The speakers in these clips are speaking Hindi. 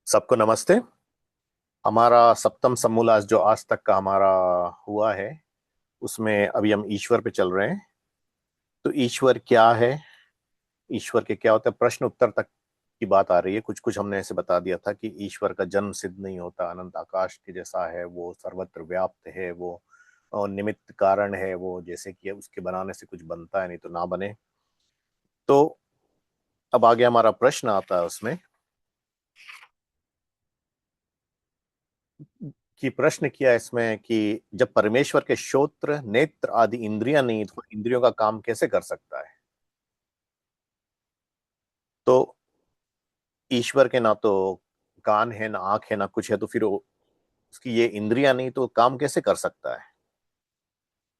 सबको नमस्ते। हमारा सप्तम समूलास जो आज तक का हमारा हुआ है, उसमें अभी हम ईश्वर पे चल रहे हैं। तो ईश्वर क्या है, ईश्वर के क्या होता है, प्रश्न उत्तर तक की बात आ रही है। कुछ कुछ हमने ऐसे बता दिया था कि ईश्वर का जन्म सिद्ध नहीं होता, अनंत आकाश के जैसा है, वो सर्वत्र व्याप्त है, वो और निमित्त कारण है, वो जैसे कि उसके बनाने से कुछ बनता है, नहीं तो ना बने। तो अब आगे हमारा प्रश्न आता है उसमें कि प्रश्न किया है इसमें कि जब परमेश्वर के श्रोत्र नेत्र आदि इंद्रियां नहीं तो इंद्रियों का काम कैसे कर सकता है। तो ईश्वर के ना तो कान है, ना आंख है, ना कुछ है, तो फिर उसकी ये इंद्रियां नहीं तो काम कैसे कर सकता है।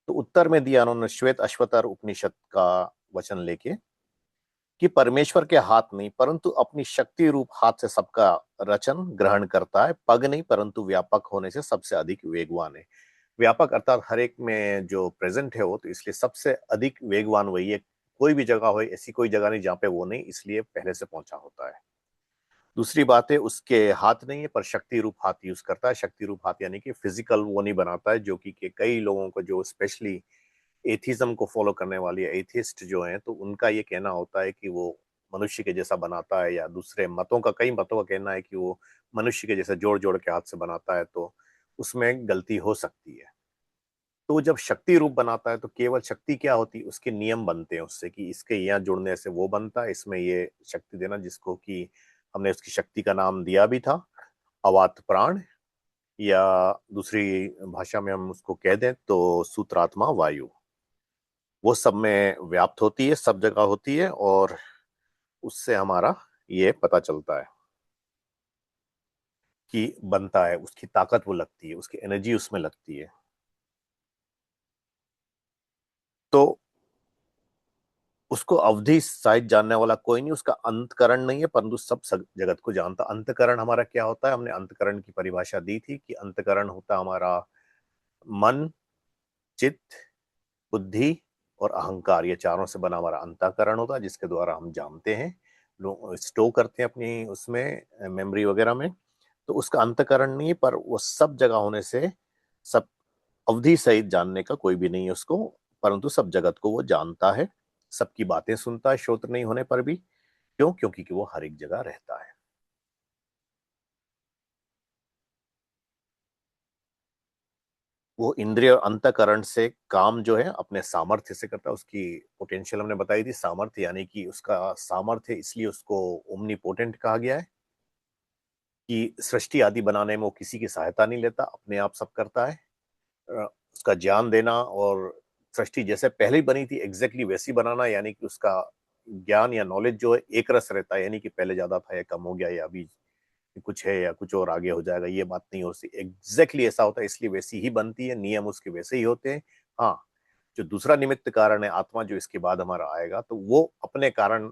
तो उत्तर में दिया उन्होंने श्वेत अश्वतर उपनिषद का वचन लेके कि परमेश्वर के हाथ नहीं परंतु अपनी शक्ति रूप हाथ से सबका रचन ग्रहण करता है। पग नहीं परंतु व्यापक होने से सबसे अधिक वेगवान है। व्यापक अर्थात हर एक में जो प्रेजेंट है वो, तो इसलिए सबसे अधिक वेगवान वही है। कोई भी जगह हो, ऐसी कोई जगह नहीं जहाँ पे वो नहीं, इसलिए पहले से पहुंचा होता है। दूसरी बात है, उसके हाथ नहीं है पर शक्ति रूप हाथ यूज करता है। शक्ति रूप हाथ यानी कि फिजिकल वो नहीं बनाता है, जो कि कई लोगों को जो स्पेशली एथिज्म को फॉलो करने वाली एथिस्ट जो हैं, तो उनका ये कहना होता है कि वो मनुष्य के जैसा बनाता है, या दूसरे मतों का, कई मतों का कहना है कि वो मनुष्य के जैसा जोड़ जोड़ के हाथ से बनाता है, तो उसमें गलती हो सकती है। तो जब शक्ति रूप बनाता है तो केवल शक्ति क्या होती है, उसके नियम बनते हैं उससे कि इसके यहाँ जुड़ने से वो बनता है, इसमें ये शक्ति देना, जिसको कि हमने उसकी शक्ति का नाम दिया भी था, अवात प्राण, या दूसरी भाषा में हम उसको कह दें तो सूत्रात्मा वायु। वो सब में व्याप्त होती है, सब जगह होती है, और उससे हमारा ये पता चलता है कि बनता है, उसकी ताकत वो लगती है, उसकी एनर्जी उसमें लगती है। तो उसको अवधि शायद जानने वाला कोई नहीं, उसका अंतकरण नहीं है परंतु सब जगत को जानता। अंतकरण हमारा क्या होता है, हमने अंतकरण की परिभाषा दी थी कि अंतकरण होता हमारा मन, चित्त, बुद्धि और अहंकार, ये चारों से बना हमारा अंतःकरण होता है, जिसके द्वारा हम जानते हैं, स्टोर करते हैं अपनी उसमें मेमोरी वगैरह में। तो उसका अंतःकरण नहीं, पर वो सब जगह होने से सब अवधि सहित जानने का कोई भी नहीं है उसको, परंतु सब जगत को वो जानता है, सबकी बातें सुनता है श्रोत्र नहीं होने पर भी। क्यों? क्योंकि वो हर एक जगह रहता है। वो इंद्रिय और अंतकरण से काम जो है अपने सामर्थ्य से करता है। उसकी पोटेंशियल हमने बताई थी, सामर्थ्य यानी कि उसका सामर्थ्य, इसलिए उसको ओमनीपोटेंट कहा गया है कि सृष्टि आदि बनाने में वो किसी की सहायता नहीं लेता, अपने आप सब करता है। उसका ज्ञान देना और सृष्टि जैसे पहले ही बनी थी एग्जैक्टली वैसी बनाना, यानी कि उसका ज्ञान या नॉलेज जो है एक रस रहता है, यानी कि पहले ज्यादा था या कम हो गया या अभी कुछ है या कुछ और आगे हो जाएगा, ये बात नहीं हो सकती। एग्जैक्टली ऐसा होता है, इसलिए वैसी ही बनती है, नियम उसके वैसे ही होते हैं। हाँ, जो दूसरा निमित्त कारण है आत्मा, जो इसके बाद हमारा आएगा, तो वो अपने कारण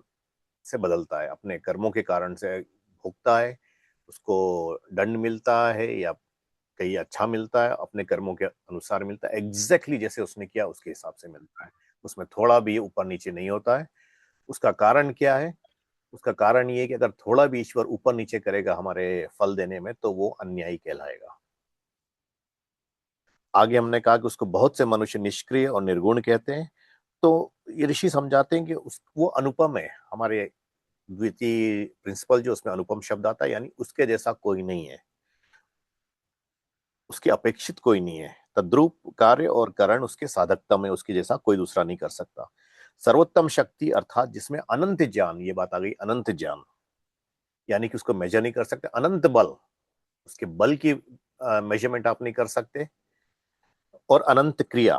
से बदलता है, अपने कर्मों के कारण से भोगता है। उसको दंड मिलता है या कहीं अच्छा मिलता है, अपने कर्मों के अनुसार मिलता है, एग्जैक्टली जैसे उसने किया उसके हिसाब से मिलता है। उसमें थोड़ा भी ऊपर नीचे नहीं होता है। उसका कारण क्या है? उसका कारण ये है कि अगर थोड़ा भी ईश्वर ऊपर नीचे करेगा हमारे फल देने में, तो वो अन्यायी कहलाएगा। आगे हमने कहा कि उसको बहुत से मनुष्य निष्क्रिय और निर्गुण कहते हैं। तो ये ऋषि समझाते हैं कि वो अनुपम है। हमारे द्वितीय प्रिंसिपल जो उसमें अनुपम शब्द आता है, यानी उसके जैसा कोई नहीं है, उसके अपेक्षित कोई नहीं है। तद्रूप कार्य और करण उसके साधकता में उसके जैसा कोई दूसरा नहीं कर सकता। सर्वोत्तम शक्ति अर्थात जिसमें अनंत ज्ञान, ये बात आ गई, अनंत ज्ञान यानी कि उसको मेजर नहीं कर सकते। अनंत बल, उसके बल की मेजरमेंट आप नहीं कर सकते। और अनंत क्रिया,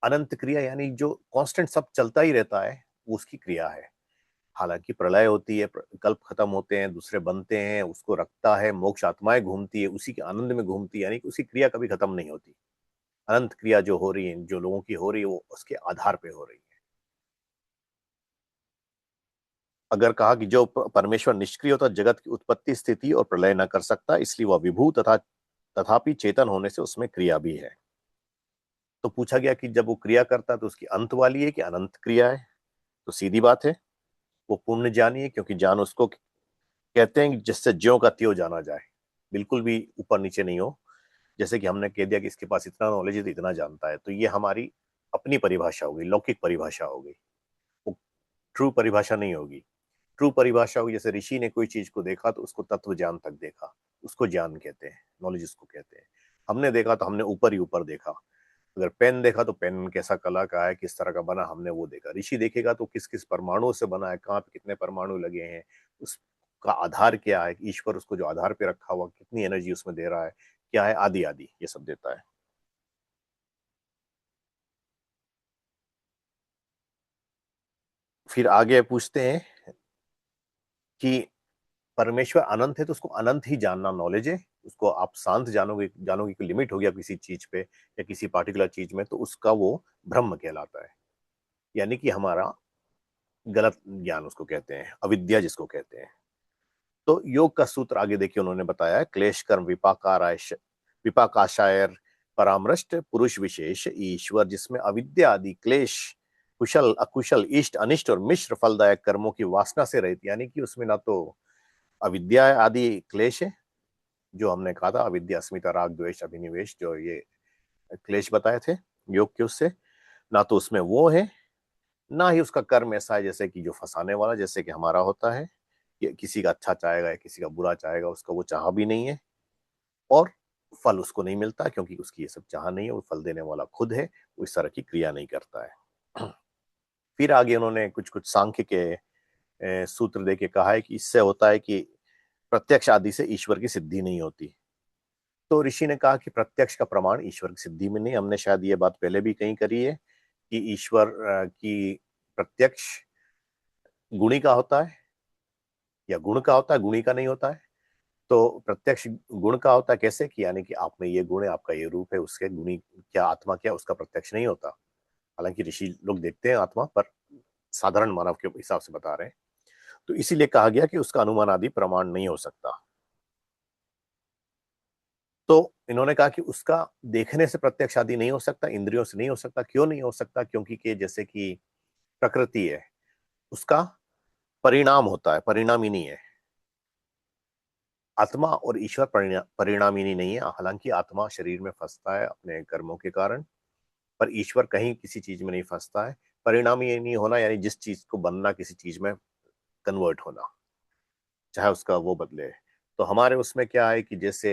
अनंत क्रिया यानी जो कांस्टेंट सब चलता ही रहता है, वो उसकी क्रिया है। हालांकि प्रलय होती है, कल्प खत्म होते हैं, दूसरे बनते हैं, उसको रखता है, मोक्ष आत्माएं घूमती है, उसी के आनंद में घूमती है, यानी कि उसकी क्रिया कभी खत्म नहीं होती। अनंत क्रिया जो हो रही है, जो लोगों की हो रही है, वो उसके आधार पे हो रही है। अगर कहा कि जो परमेश्वर निष्क्रिय होता, जगत की उत्पत्ति स्थिति और प्रलय न कर सकता, इसलिए वह विभू तथा तथापि चेतन होने से उसमें क्रिया भी है। तो पूछा गया कि जब वो क्रिया करता है तो उसकी अंत वाली है कि अनंत क्रिया है। तो सीधी बात है, वो पूर्ण ज्ञानी है, क्योंकि ज्ञान उसको कहते हैं कि जिससे ज्यों का त्यों जाना जाए, बिल्कुल भी ऊपर नीचे नहीं हो। जैसे कि हमने कह दिया कि इसके पास इतना नॉलेज है तो इतना जानता है, तो ये हमारी अपनी परिभाषा होगी, लौकिक परिभाषा होगी, वो ट्रू परिभाषा नहीं होगी। ट्रू परिभाषा होगी जैसे ऋषि ने कोई चीज को देखा तो उसको तत्व ज्ञान तक देखा, उसको ज्ञान कहते हैं, नॉलेज उसको कहते हैं। हमने देखा तो हमने ऊपर ही ऊपर देखा। अगर पेन देखा तो पेन कैसा कला का है, किस तरह का बना, हमने वो देखा। ऋषि देखेगा तो किस किस परमाणु से बना है, कहाँ पे कितने परमाणु लगे हैं, उसका आधार क्या है, ईश्वर उसको जो आधार पे रखा हुआ कितनी एनर्जी उसमें दे रहा है, क्या है, आदि आदि ये सब देता है। फिर आगे पूछते हैं कि परमेश्वर अनंत है तो उसको अनंत ही जानना नॉलेज है। उसको आप शांत जानोगे, जानोगे कि लिमिट हो गया किसी चीज पे या किसी पार्टिकुलर चीज में, तो उसका वो ब्रह्म कहलाता है। यानी कि हमारा गलत ज्ञान उसको कहते हैं, अविद्या जिसको कहते हैं। तो योग का सूत्र आगे देखिए उन्होंने बताया है, क्लेश कर्म विपाकाशायर परामृष्ट पुरुष विशेष ईश्वर, जिसमें अविद्या आदि क्लेश, कुशल अकुशल, इष्ट अनिष्ट और मिश्र फलदायक कर्मों की वासना से रहित। यानी कि उसमें ना तो अविद्या आदि क्लेश है, जो हमने कहा था अविद्या अस्मिता राग द्वेष अभिनिवेश, जो ये क्लेश बताए थे योग के, उससे ना तो उसमें वो है, ना ही उसका कर्म ऐसा है जैसे कि जो फंसाने वाला, जैसे कि हमारा होता है कि किसी का अच्छा चाहेगा या किसी का बुरा चाहेगा, उसका वो चाह भी नहीं है, और फल उसको नहीं मिलता क्योंकि उसकी ये सब चाह नहीं है, वो फल देने वाला खुद है, वो इस तरह की क्रिया नहीं करता है। फिर आगे उन्होंने कुछ कुछ सांख्य के सूत्र देके कहा है कि इससे होता है कि प्रत्यक्ष आदि से ईश्वर की सिद्धि नहीं होती। तो ऋषि ने कहा कि प्रत्यक्ष का प्रमाण ईश्वर की सिद्धि में नहीं। हमने शायद ये बात पहले भी कहीं करी है कि ईश्वर की प्रत्यक्ष गुणी का होता है या गुण का होता है, गुणी का नहीं होता है। तो प्रत्यक्ष गुण का होता है कैसे कि यानी कि आप में ये गुण है, आपका ये रूप है, उसके गुणी क्या, आत्मा क्या, उसका प्रत्यक्ष नहीं होता। हालांकि ऋषि लोग देखते हैं आत्मा, पर साधारण मानव के हिसाब से बता रहे हैं। तो इसीलिए कहा गया कि उसका अनुमान आदि प्रमाण नहीं हो सकता। तो इन्होंने कहा कि उसका देखने से प्रत्यक्ष आदि नहीं हो सकता, इंद्रियों से नहीं हो सकता। क्यों नहीं हो सकता? क्योंकि कि जैसे कि प्रकृति है, उसका परिणाम होता है, परिणामी नहीं है। आत्मा और ईश्वर परिणामी नहीं है। हालांकि आत्मा शरीर में फंसता है अपने कर्मों के कारण, पर ईश्वर कहीं किसी चीज में नहीं फंसता है। परिणामी नहीं होना यानी जिस चीज को बनना किसी चीज में कन्वर्ट होना, चाहे उसका वो बदले। तो हमारे उसमें क्या है कि जैसे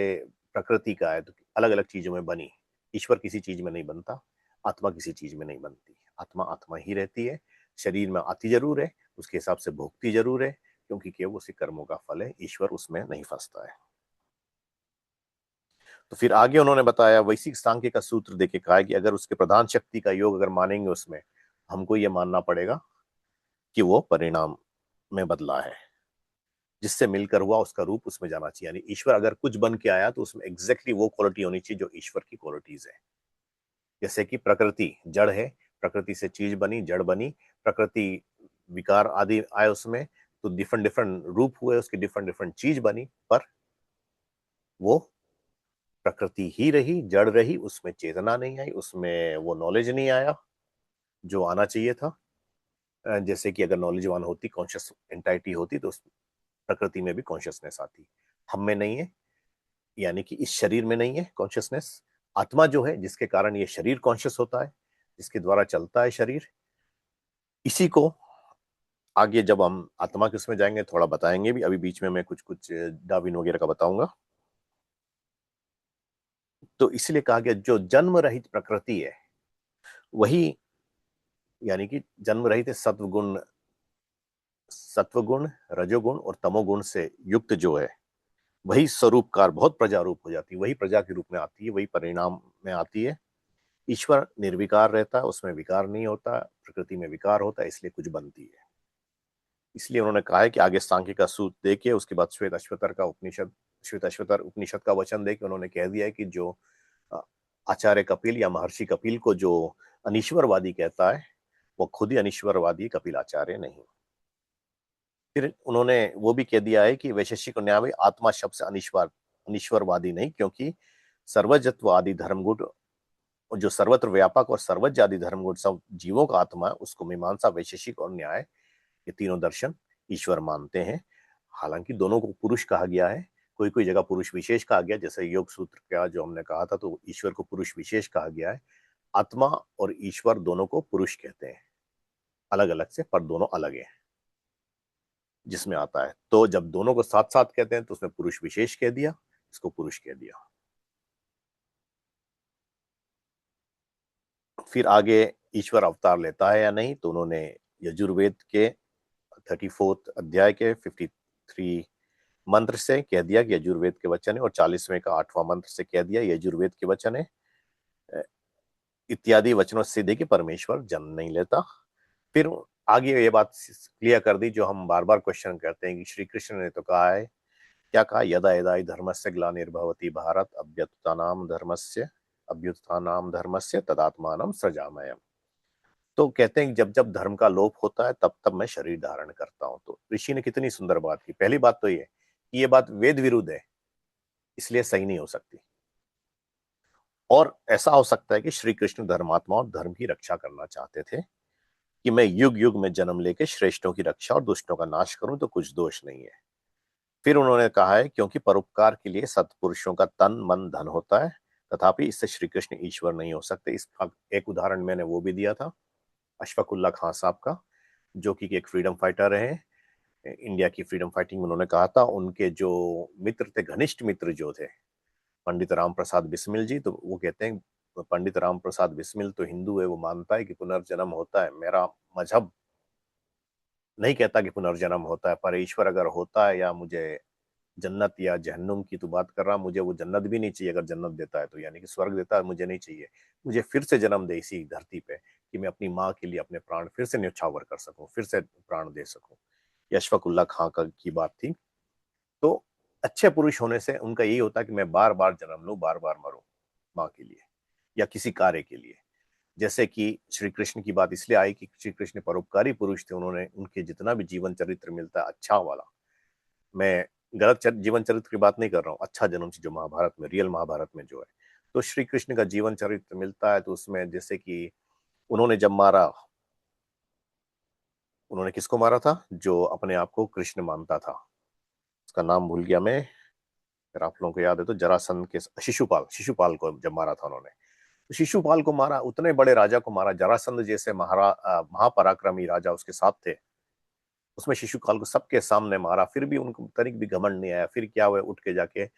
प्रकृति का है तो अलग अलग चीजों में बनी, ईश्वर किसी चीज में नहीं बनता, आत्मा किसी चीज में नहीं बनती। आत्मा आत्मा ही रहती है, शरीर में आती जरूर है, उसके हिसाब से भोगती जरूर है, क्योंकि केवल उसी कर्मों का फल है, ईश्वर उसमें नहीं फंसता है। तो फिर आगे उन्होंने बताया, वैश्विक सांख्य का सूत्र देके कहा है कि अगर उसके प्रधान शक्ति का योग अगर मानेंगे उसमें, हमको ये मानना पड़ेगा कि वो परिणाम में बदला है, जिससे मिलकर हुआ उसका रूप उसमें जाना चाहिए। यानी ईश्वर अगर कुछ बन के आया तो उसमें एग्जैक्टली वो क्वालिटी होनी चाहिए जो ईश्वर की क्वालिटीज है। जैसे कि प्रकृति जड़ है, प्रकृति से चीज बनी, जड़ बनी, प्रकृति विकार आदि आए उसमें, तो डिफरेंट डिफरेंट रूप हुए उसके, डिफरेंट डिफरेंट चीज बनी, पर वो प्रकृति ही रही, जड़ रही, उसमें चेतना नहीं आई, उसमें वो नॉलेज नहीं आया जो आना चाहिए था। जैसे कि अगर नॉलेजवान होती, कॉन्शियस एंटाइटी होती, तो उस प्रकृति में भी कॉन्शियसनेस आती। हम में नहीं है, यानी कि इस शरीर में नहीं है कॉन्शियसनेस। आत्मा जो है जिसके कारण ये शरीर कॉन्शियस होता है, जिसके द्वारा चलता है शरीर, इसी को आगे जब हम आत्मा के उसमें जाएंगे थोड़ा बताएंगे भी। अभी बीच में मैं कुछ कुछ डाविन वगैरह का बताऊंगा। तो इसलिए कहा गया जो जन्म रहित प्रकृति है वही, यानी कि जन्म रहित सत्वगुण रजोगुण और तमोगुण से युक्त जो है, वही स्वरूपकार बहुत प्रजा रूप हो जाती है, वही प्रजा के रूप में आती है, वही परिणाम में आती है। ईश्वर निर्विकार रहता है, उसमें विकार नहीं होता, प्रकृति में विकार होता है, इसलिए कुछ बनती है। इसलिए उन्होंने कहा है कि आगे सांख्य का सूत्र देके उसके बाद श्वेत अश्वतर उपनिषद का वचन देके उन्होंने कह दिया है कि जो अ, आचार्य कपिल या महर्षि कपिल को जो अनीश्वरवादी कहता है, वो खुद ही अनीश्वरवादी, कपिल आचार्य नहीं। फिर उन्होंने वो भी कह दिया है कि वैशेषिक न्याय में आत्मा शब्द से अनीश्वरवादी नहीं, क्योंकि सर्वजत्व आदि धर्मगुण, जो सर्वत्र व्यापक और सर्वज्ञ आदि धर्मगुण सब जीवों का आत्मा है, उसको मीमांसा वैशेषिक और न्याय, ये तीनों दर्शन ईश्वर मानते हैं। हालांकि दोनों को पुरुष कहा गया है, कोई कोई जगह पुरुष विशेष कहा गया, जैसे योग सूत्र का जो हमने कहा था, तो ईश्वर को पुरुष विशेष कहा गया है। आत्मा और ईश्वर दोनों को पुरुष कहते हैं, अलग अलग से, पर दोनों अलग हैं जिसमें आता है। तो जब दोनों को साथ साथ कहते हैं तो उसमें पुरुष विशेष कह दिया, इसको पुरुष कह दिया। फिर आगे ईश्वर अवतार लेता है या नहीं, तो उन्होंने यजुर्वेद के 34 अध्याय के 53 मंत्र से कह दिया कि यजुर्वेद के वचन है, और 40वें का 8वां मंत्र से कह दिया यजुर्वेद के वचन है। इत्यादि वचनों से सीधे कि परमेश्वर जन्म नहीं लेता। फिर आगे ये बात क्लियर कर दी जो हम बार बार क्वेश्चन करते हैं कि श्री कृष्ण ने तो कहा है, क्या कहा, यदा यदा हि धर्मस्य ग्लानिर्भवति भारत अभ्युत्थानाम धर्मस्य तदात्मानं सृजाम्यहम्। तो कहते हैं कि जब जब धर्म का लोप होता है तब तब मैं शरीर धारण करता हूं। तो ऋषि ने कितनी सुंदर बात की। पहली बात तो ये कि ये बात वेद विरुद्ध है, इसलिए सही नहीं हो सकती। और ऐसा हो सकता है कि श्री कृष्ण धर्मात्मा और धर्म की रक्षा करना चाहते थे कि मैं युग युग में जन्म लेके श्रेष्ठों की रक्षा और दुष्टों का नाश करूं, तो कुछ दोष नहीं है। फिर उन्होंने कहा है क्योंकि परोपकार के लिए सत्पुरुषों का तन मन धन होता है, तथापि इससे श्री कृष्ण ईश्वर नहीं हो सकते। इसका एक उदाहरण मैंने वो भी दिया था, अशफाकुल्ला खान साहब का, जो कि एक फ्रीडम फाइटर रहे, इंडिया की फ्रीडम फाइटिंग में उन्होंने कहा था। उनके जो मित्र थे, घनिष्ठ मित्र जो थे, पंडित राम प्रसाद बिस्मिल जी, तो वो कहते हैं पंडित राम प्रसाद बिस्मिल तो हिंदू है, वो मानता है कि पुनर्जन्म होता है। मेरा मजहब नहीं कहता कि पुनर्जन्म होता है, पर ईश्वर अगर होता है, या मुझे जन्नत या जहन्नुम की तो बात कर रहा, मुझे वो जन्नत भी नहीं चाहिए। अगर जन्नत देता है तो यानी कि स्वर्ग देता है, मुझे नहीं चाहिए। मुझे फिर से जन्म दे इसी धरती पे, कि मैं अपनी माँ के लिए अपने प्राण फिर से न्यौछावर कर सकूं, फिर से प्राण दे सकूं। यशफाकुल्ला खां की बात थी। तो अच्छे पुरुष होने से उनका यही होता है कि मैं बार बार जन्म लूं, बार बार मरूं माँ के लिए या किसी कार्य के लिए। जैसे कि श्री कृष्ण की बात इसलिए आई कि श्री कृष्ण परोपकारी पुरुष थे। उन्होंने, उनके जितना भी जीवन चरित्र मिलता है अच्छा वाला, मैं गलत जीवन चरित्र की बात नहीं कर रहा हूँ, अच्छा जन्म से जो महाभारत में, रियल महाभारत में जो है, तो श्री कृष्ण का जीवन चरित्र मिलता है। तो उसमें जैसे कि उन्होंने जब मारा, उन्होंने किसको मारा था, जो अपने आप को कृष्ण मानता था, उसका नाम भूल गया मैं, अगर आप लोगों को याद है तो, जरासंध के, शिशुपाल, शिशुपाल को जब मारा था उन्होंने, तो शिशुपाल को मारा, उतने बड़े राजा को मारा, जरासंध जैसे महापराक्रमी राजा उसके साथ थे, उसमें शिशुपाल को सबके सामने मारा, फिर भी उनको तनिक भी घमंड नहीं आया। फिर क्या हुआ, उठ के जाके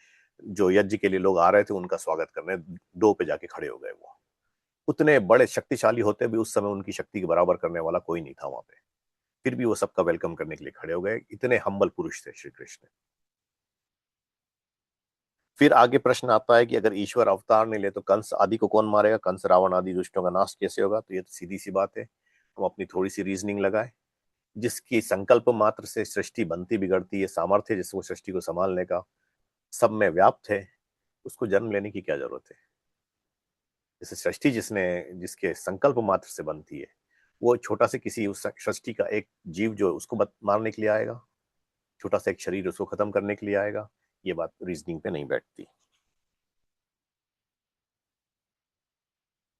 जो यज्ञ के लिए लोग आ रहे थे उनका स्वागत करने दो पे जाके खड़े हो गए। वो उतने बड़े शक्तिशाली होते भी उस समय उनकी शक्ति के बराबर करने वाला कोई नहीं था वहां पे, फिर भी वो सबका वेलकम करने के लिए खड़े हो गए। इतने हम्बल पुरुष थे श्री कृष्ण। फिर आगे प्रश्न आता है कि अगर ईश्वर अवतार नहीं ले तो कंस आदि को कौन मारेगा, कंस रावण आदि दुष्टों का नाश कैसे होगा। तो ये तो सीधी सी बात है, हम अपनी थोड़ी सी रीजनिंग लगाए। जिसकी संकल्प मात्र से सृष्टि बनती बिगड़ती है, सामर्थ्य जिसको सृष्टि को संभालने का सब में व्याप्त है, उसको जन्म लेने की क्या जरूरत है। जैसे सृष्टि जिसके संकल्प मात्र से बनती है, वो छोटा से किसी उस सृष्टि का एक जीव जो उसको मारने के लिए आएगा, छोटा सा एक शरीर उसको खत्म करने के लिए आएगा। ये बात रीजनिंग पे नहीं बैठती।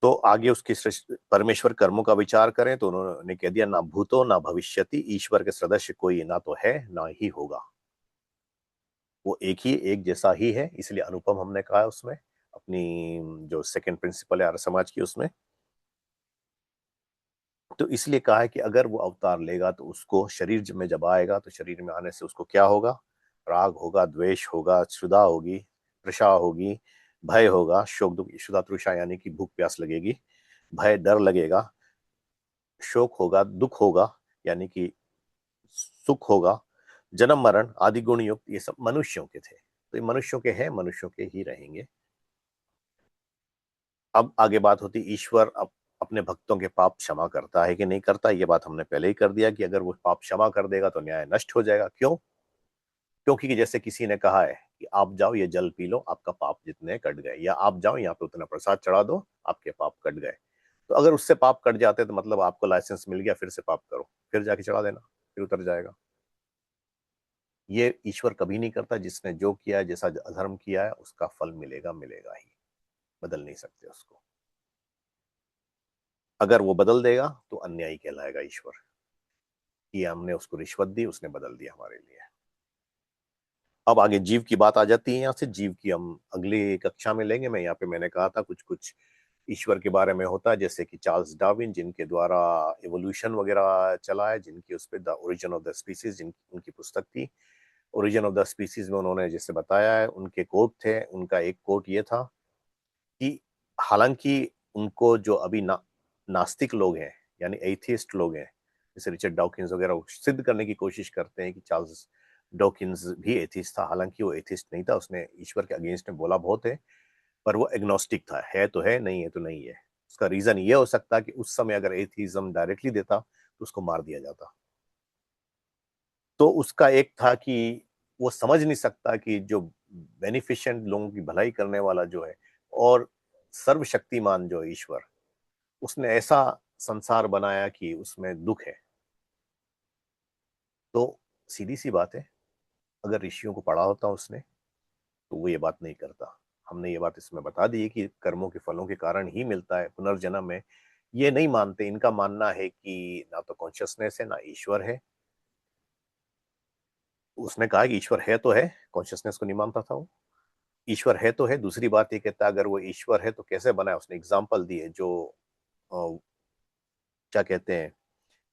तो आगे उसकी परमेश्वर कर्मों का विचार करें तो उन्होंने कह दिया, ना भूतो ना भविष्यति, ईश्वर के सदस्य कोई ना तो है ना ही होगा। वो एक ही, एक जैसा ही है, इसलिए अनुपम हमने कहा है उसमें, अपनी जो सेकंड प्रिंसिपल है आर्य समाज की उसमें। तो इसलिए कहा है कि अगर वो अवतार लेगा तो उसको शरीर में जब आएगा तो शरीर में आने से उसको क्या होगा, राग होगा, द्वेष होगा, क्षुधा होगी, तृषा होगी, भय होगा, शोक दुख, क्षुधा तृषा यानी कि भूख प्यास लगेगी, भय डर लगेगा, शोक होगा, दुख होगा यानी कि सुख होगा, जन्म मरण आदि गुण युक्त, ये सब मनुष्यों के थे। तो ये मनुष्यों के हैं, मनुष्यों के ही रहेंगे। अब आगे बात होती ईश्वर अपने भक्तों के पाप क्षमा करता है कि नहीं करता। ये बात हमने पहले ही कर दिया कि अगर वो पाप क्षमा कर देगा तो न्याय नष्ट हो जाएगा। क्यों? क्योंकि जैसे किसी ने कहा है कि आप जाओ ये जल पी लो, आपका पाप जितने कट गए, या आप जाओ यहाँ पे उतना प्रसाद चढ़ा दो, आपके पाप कट गए। तो अगर उससे पाप कट जाते तो मतलब आपको लाइसेंस मिल गया, फिर से पाप करो, फिर जाके चढ़ा देना, फिर उतर जाएगा। ये ईश्वर कभी नहीं करता। जिसने जो किया है, जैसा अधर्म किया है, उसका फल मिलेगा, मिलेगा ही, बदल नहीं सकते उसको। अगर वो बदल देगा तो अन्यायी कहलाएगा ईश्वर, कि हमने उसको रिश्वत दी, उसने बदल दिया हमारे लिए। अब आगे जीव की बात आ जाती है। यहाँ से जीव की हम अगली कक्षा में लेंगे। मैं यहाँ पे मैंने कहा था कुछ कुछ ईश्वर के बारे में होता है, जैसे कि चार्ल्स डार्विन जिनके द्वारा एवोल्यूशन वगैरह चला है, जिनकी उस पर the origin of the species जिनकी उनकी पुस्तक थी। ओरिजिन ऑफ द स्पीसीज में उन्होंने जैसे बताया है, उनके कोट थे। उनका एक कोट ये था कि हालांकि उनको जो अभी नास्तिक लोग हैं, यानी एथियस्ट लोग हैं, जैसे रिचर्ड डॉकिंस वगैरह, वो सिद्ध करने की कोशिश करते हैं कि चार्ल्स डॉकिंस भी एथिस्ट था। हालांकि वो एथिस्ट नहीं था, उसने ईश्वर के अगेंस्ट में बोला बहुत है, पर वो एग्नोस्टिक था, है तो है, नहीं है तो नहीं है। उसका रीजन ये हो सकता है कि उस समय अगर एथिज्म डायरेक्टली देता तो उसको मार दिया जाता। तो उसका एक था कि वो समझ नहीं सकता कि जो बेनिफिशिएंट लोगों की भलाई करने वाला जो है और सर्वशक्तिमान जो है ईश्वर, उसने ऐसा संसार बनाया कि उसमें दुख है। तो सीधी सी बात है, अगर ऋषियों को पढ़ा होता उसने तो वो ये बात नहीं करता। हमने ये बात इसमें बता दी है कि कर्मों के फलों के कारण ही मिलता है पुनर्जन्म में। ये नहीं मानते। इनका मानना है कि ना तो कॉन्शियसनेस है ना ईश्वर है। उसने कहा कि ईश्वर है तो है, कॉन्शियसनेस को नहीं मानता था वो। ईश्वर है तो है, दूसरी बात ये कहता है अगर वो ईश्वर है तो कैसे बनाया। उसने एग्जाम्पल दी है, जो क्या कहते हैं,